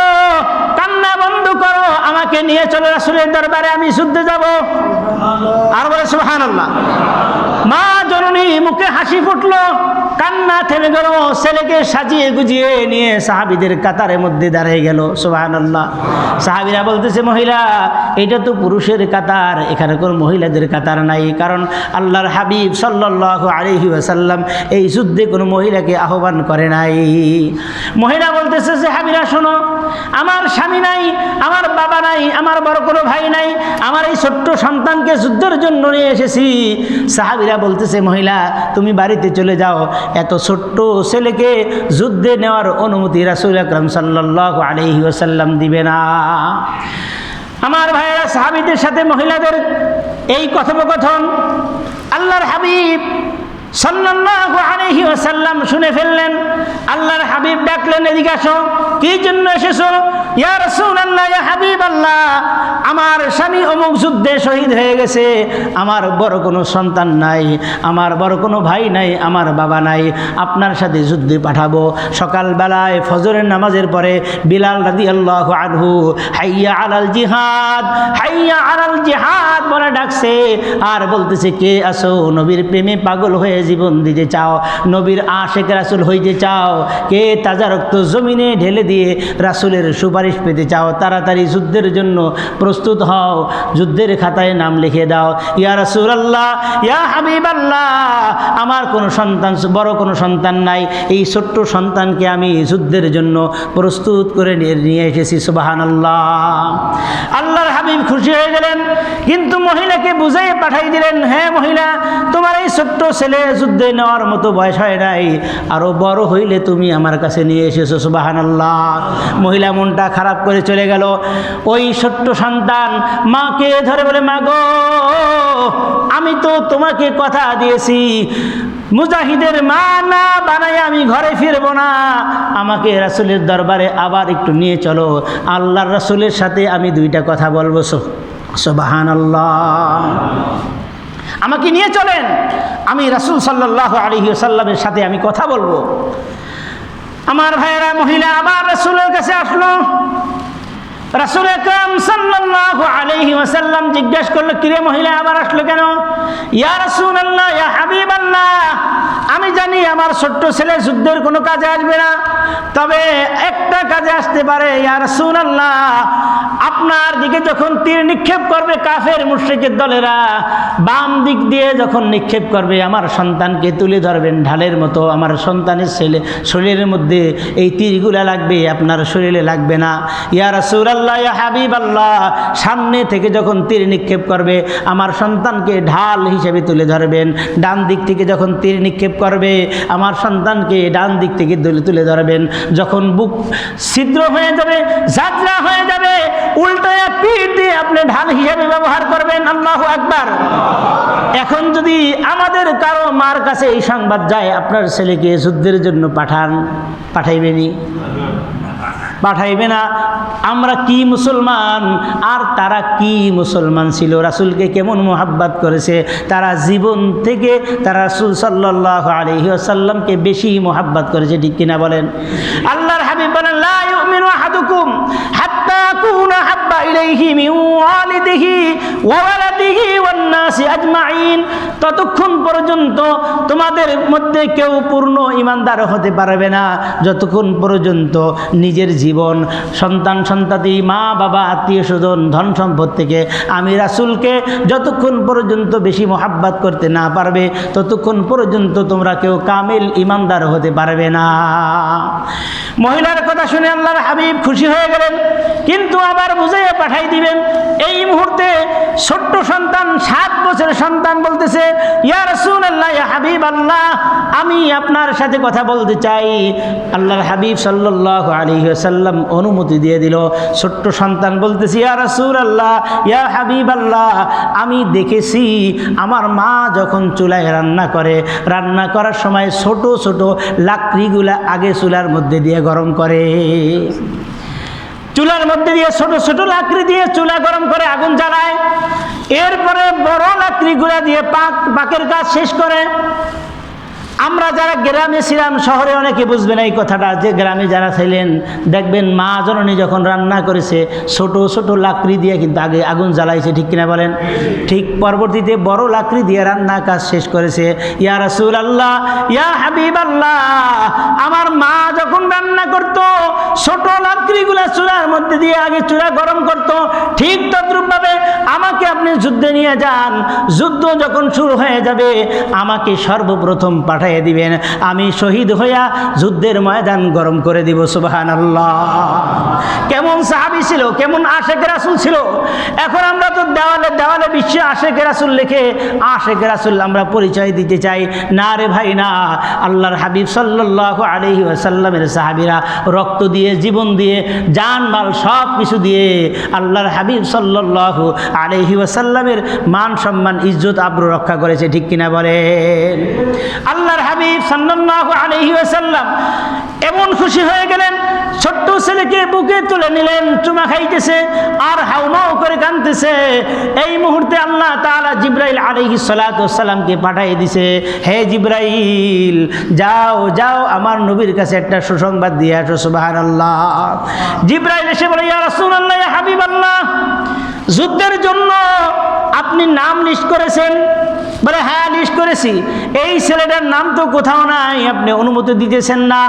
কান্না বন্ধ করো, আমাকে নিয়ে চলো রাসূলের দরবারে, আমি যুদ্ধে যাব। আর বলে সুবহানাল্লাহ। মা জননী মুখে হাসি ফুটলো, কান্না থেমে গেল, ছেলেকে সাজিয়ে গুজিয়ে নিয়ে সাহাবীদের কাতারের মধ্যে দাঁড়িয়ে গেল। সুবহানাল্লাহ। সাহাবীরা বলতেছে, মহিলা এটা তো পুরুষের কাতার, এখানে কোনো মহিলাদের কাতার নাই, কারণ আল্লাহর হাবিব সাল্লাল্লাহু আলাইহি ওয়াসাল্লাম এই যুদ্ধে কোনো মহিলাকে আহ্বান করে নাই। মহিলা বলতেছে, সাহাবীরা শোনো, আমার স্বামী নাই, আমার বাবা নাই, আমার বড় কোনো ভাই নাই, আমার এই ছোট্ট সন্তানকে যুদ্ধের জন্য নিয়ে এসেছি। সাহাবীরা বলতেছে, মহিলা তুমি বাড়িতে চলে যাও, এত ছোট্ট ছেলেকে যুদ্ধে নেওয়ার অনুমতি রাসূল আকরাম সাল্লাল্লাহু আলাইহি ওয়াসাল্লাম দিবে না। আমার ভাইয়েরা, সাহাবীদের সাথে মহিলাদের এই কথোপকথন আল্লাহর হাবিব সাল্লাল্লাহু আলাইহি ওয়াসাল্লাম শুনে ফেললেন। আল্লাহর হাবিব ডাকলেন, এদিকে আসো, কি জন্য এসেছো? ইয়া রাসূলুল্লাহ, ইয়া হাবিবাল্লাহ, আমার স্বামী অমুক যুদ্ধে শহীদ হয়ে গেছে, আমার বড় কোনো সন্তান নাই, আমার বড় কোনো ভাই নাই, আমার বাবা নাই, আপনার সাথে যুদ্ধে পাঠাবো। সকালবেলায় ফজরের নামাজের পরে বিলাল রাদিয়াল্লাহু আনহু হাইয়া আলাল জিহাদ, হাইয়া আলাল জিহাদ বলে ডাকছে, আর বলতেছে, কে আসো নবীর প্রেমে পাগল হয়ে জীবন দিতে চাও, নবীর আশিক রাসূল হইতে চাও, কে তাজা রক্ত জমিনে ঢেলে দিয়ে রাসূলের সুপারিশ পেতে চাও, তাড়াতাড়ি যুদ্ধের জন্য প্রস্তুত হও, যুদ্ধের খাতায় নাম লিখে দাও। ইয়া রাসূলুল্লাহ, ইয়া হাবিবাল্লাহ, আমার কোনো সন্তান, বড় কোনো সন্তান নাই, এই ছোট্ট সন্তানকে আমি যুদ্ধের জন্য প্রস্তুত করে নিয়ে এসেছি। সুবহানাল্লাহ। আল্লাহর হাবিব খুশি হয়ে গেলেন, কিন্তু মহিলাকে বুঝিয়ে পাঠাই দিলেন, হ্যাঁ মহিলা, তোমার এই ছোট্ট ছেলে যুদ্ধে নেওয়ার মতো বয়স হয় নাই, আরো বড় হইলে তুমি আমার কাছে নিয়ে এসেছো। সুবহানাল্লাহ। মহিলা মনটা খারাপ করে চলে গেল। ওই ছোট্ট সন্তান মাকে ধরে বলে, মা গো, আমি তো তোমাকে কথা দিয়েছি, মুজাহিদের মা না বানায় আমি ঘরে ফিরব না, আমাকে রাসূলের দরবারে আবার একটু নিয়ে চলো, আল্লাহর রাসূলের সাথে আমি 2টা কথা বলবো। সুবহানাল্লাহ। আমাকে নিয়ে চলেন, আমি রাসূল সাল্লাল্লাহু আলাইহি ওয়াসাল্লামের সাথে আমি কথা বলবো। আমার ভাইয়েরা, মহিলা আবার রাসূলের কাছে আসলো। রাসূল আকরাম সাল্লাল্লাহু আলাইহি ওয়াসাল্লাম জিজ্ঞেস করলো, কিরে মহিলা আবার আসলো কেন? ইয়া রাসূলুল্লাহ, ইয়া হাবিবাল্লাহ, আমি জানি আমার ছোট্ট ছেলে যুদ্ধের কোনো কাজে আসবে না, তবে একটা কাজে আসতে পারে। ইয়া রাসূলুল্লাহ, আপনার দিকে যখন তীর নিক্ষেপ করবে কাফের মুশরিকের দলেরা, বাম দিক দিয়ে যখন নিক্ষেপ করবে, আমার সন্তানকে তুলে ধরবেন ঢালের মতো, আমার সন্তানের শরীরের মধ্যে এই তীরগুলা লাগবে, আপনার শরীরে লাগবে না। ইয়া রাসূলুল্লাহ, ইয়া হাবিবাল্লাহ, সামনে থেকে যখন তীর নিক্ষেপ করবে, আমার সন্তানকে ঢাল হিসেবে তুলে ধরবেন, ডান দিক থেকে যখন তীর নিক্ষেপ করবে, আমার সন্তানকে ডান দিক থেকে তুলে ধরবেন। যখন বুক ছিদ্র হয়ে যাবে, ঝাঁঝরা হয়ে যাবে, উল্টায়া পিঠ দিয়ে আপনি ঢাল হিসেবে ব্যবহার করবেন। আল্লাহু আকবার। এখন যদি আমাদের কারো মার কাছে এই সংবাদ যায়, আপনার ছেলেকে যুদ্ধের জন্য পাঠাইবেনি? পাঠাইবে না। আমরা কি মুসলমান আর তারা কি মুসলমান ছিল? রাসূলকে কেমন মোহাব্বত করেছে তারা, জীবন থেকে তারা রাসূল সাল্লাল্লাহু আলাইহি ওয়াসাল্লামকে বেশি মোহাব্বত করেছে, ঠিক কিনা বলেন? আল্লাহর হাবিব বলেন, লা ইউমিনু আহাদুকুম হাত্তা আকুনা হাব্বা ইলাইহি মিন ওয়ালিদিহি ওয়া ওয়ালাদিহি ওয়ান নাসি আজমাইন। ততক্ষণ পর্যন্ত তোমাদের মধ্যে কেউ পূর্ণ ঈমানদার হতে পারবে না যতক্ষণ পর্যন্ত নিজের জীবন, সন্তান সন্ততি, মা বাবা, আত্মীয় স্বজন, ধন সম্পদ থেকে আমি রাসূলকে যতক্ষণ পর্যন্ত বেশি মোহাব্বত করতে না পারবে ততক্ষণ পর্যন্ত তোমরা কেউ কামিল ঈমানদার হতে পারবে না। মহিলার কথা শুনে আল্লাহর হাবিব খুশি হয়ে গেলেন, কিন্তু আবার বুঝিয়ে পাঠাই দিবেন। এই মুহূর্তে ছোট্ট সন্তান, 7 বছরের সন্তান বলতেছে, ইয়া রাসূলুল্লাহ, ইয়া হাবিবাল্লাহ, আমি আপনার সাথে কথা বলতে চাই। আল্লাহর হাবিব সাল্লাল্লাহু আলাইহি ওয়াসাল্লাম অনুমতি দিয়ে দিল। ছোট্ট সন্তান বলতেছে, ইয়া রাসূলুল্লাহ, ইয়া হাবিবাল্লাহ, আমি দেখেছি আমার মা যখন চুলায় রান্না করে, রান্না করার সময় ছোট ছোট লাকড়িগুলা আগে চুলার মধ্যে দিয়ে গরম করে। চুলার মধ্যে দিয়ে ছোট ছোট লাকড়ি দিয়ে চুলা গরম করে, আগুন জ্বালায়। এরপরে বড় লাকড়িগুলা দিয়ে পাকের কাজ শেষ করে। আমরা যারা গ্রামে ছিলাম, শহরে অনেকে বুঝবেন এই কথাটা, যে গ্রামে যারা ছিলেন দেখবেন মা জননী যখন রান্না করেছে ছোট ছোট লাকড়ি দিয়ে কিন্তু আগে আগুন জ্বালাইছে, ঠিক কিনা বলেন? ঠিক পরবর্তীতে বড় লাকড়ি দিয়ে রান্না কাজ শেষ করেছে। ইয়া রাসূলুল্লাহ, ইয়া হাবিবাল্লাহ, আমার মা যখন রান্না করত ছোট লাকড়িগুলা চুলার মধ্যে দিয়ে আগে চুলা গরম করত, ঠিক তদ্রূপভাবে আমাকে আপনি যুদ্ধে নিয়ে যান। যুদ্ধ যখন শুরু হয়ে যাবে আমাকে সর্বপ্রথম পাঠাই দিবেন, আমি শহীদ হইয়া যুদ্ধের ময়দান গরম করে দিব। সুবহানাল্লাহ। কেমন সাহাবী ছিল, কেমন আশেক রাসূল ছিল। এখন আমরা তো দেওয়ালে দেওয়ালে বিশ্বে আশেক রাসূল লিখে আশেক রাসূল আমরা পরিচয় দিতে চাই। না রে ভাই, না। আল্লাহর হাবিব সাল্লাল্লাহু আলাইহি ওয়াসাল্লামের সাহাবীরা রক্ত দিয়ে, জীবন দিয়ে, জান মাল সব কিছু দিয়ে আল্লাহর হাবিব সাল্লাল্লাহু আলাইহি ওয়াসাল্লামের মান সম্মান ইজ্জত আবরু রক্ষা করেছে, ঠিক কিনা বলেন? আল্লাহর হাবিব সাল্লাল্লাহু আলাইহি ওয়াসাল্লাম এমন খুশি হয়ে গেলেন, ছোট্ট ছেলেকে বুকে তুলে নিলেন, চুমা খাইতেছে আর হাউমাউ করে কাঁদতেছে। এই মুহূর্তে আল্লাহ তাআলা জিবরাইল আলাইহিস সালাতু ওয়াস সালামকে পাঠিয়ে দিয়েছে, হে জিবরাইল, যাও যাও আমার নবীর কাছে একটা সুসংবাদ দিয়ে আসো। সুবহানাল্লাহ। জিবরাইল এসে বলে, ইয়া রাসূলুল্লাহ, ইয়া হাবিবাল্লাহ, যুদ্ধের জন্য আপনি নাম লিস্ট করেছেন? বলে, হ্যাঁ লিস্ট করেছি। এই ছেলেটার নাম তো কোথাও নাই, আপনি অনুমতি দিতেছেন না।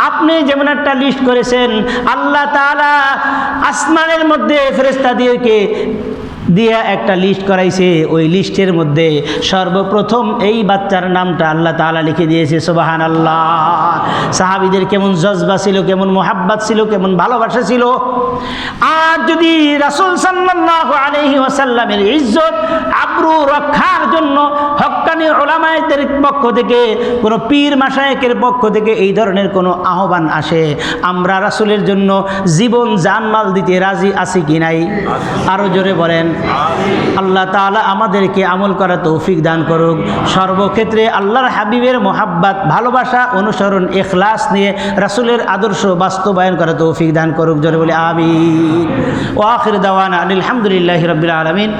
আপনি যেমন একটা লিস্ট করেছেন, আল্লাহ তাআলা আসমানের মধ্যে ফেরেশতাদেরকে দিয়ে একটা লিস্ট করাইছে, ওই লিস্টের মধ্যে সর্বপ্রথম এই বাচ্চার নামটা আল্লাহ তাআলা লিখে দিয়েছে। সুবহানাল্লাহ। সাহাবীদের কেমন জজবা ছিল, কেমন মোহাব্বত ছিল, কেমন ভালোবাসা ছিল। আর যদি রাসূল সাল্লাল্লাহু আলাইহি ওয়াসাল্লামের ইজ্জত আবরু রক্ষার জন্য হক্কানি উলামায়ের পক্ষ থেকে, কোনো পীর মাশায়েখের পক্ষ থেকে এই ধরনের কোনো আহ্বান আসে, আমরা রাসূলের জন্য জীবন জানমাল দিতে রাজি আছি কি নাই? আরো জোরে বলেন। আল্লাহ তাআলা আমাদেরকে আমল করা তৌফিক দান করুক। সর্বক্ষেত্রে আল্লাহর হাবিবের মোহাব্বত, ভালোবাসা, অনুসরণ, ইখলাস নিয়ে রাসূলের আদর্শ বাস্তবায়ন করা তৌফিক দান করুক। জোরে বলে আমিন। ওয়া আখির দাওয়ানা আলহামদুলিল্লাহি রাব্বিল আলামিন।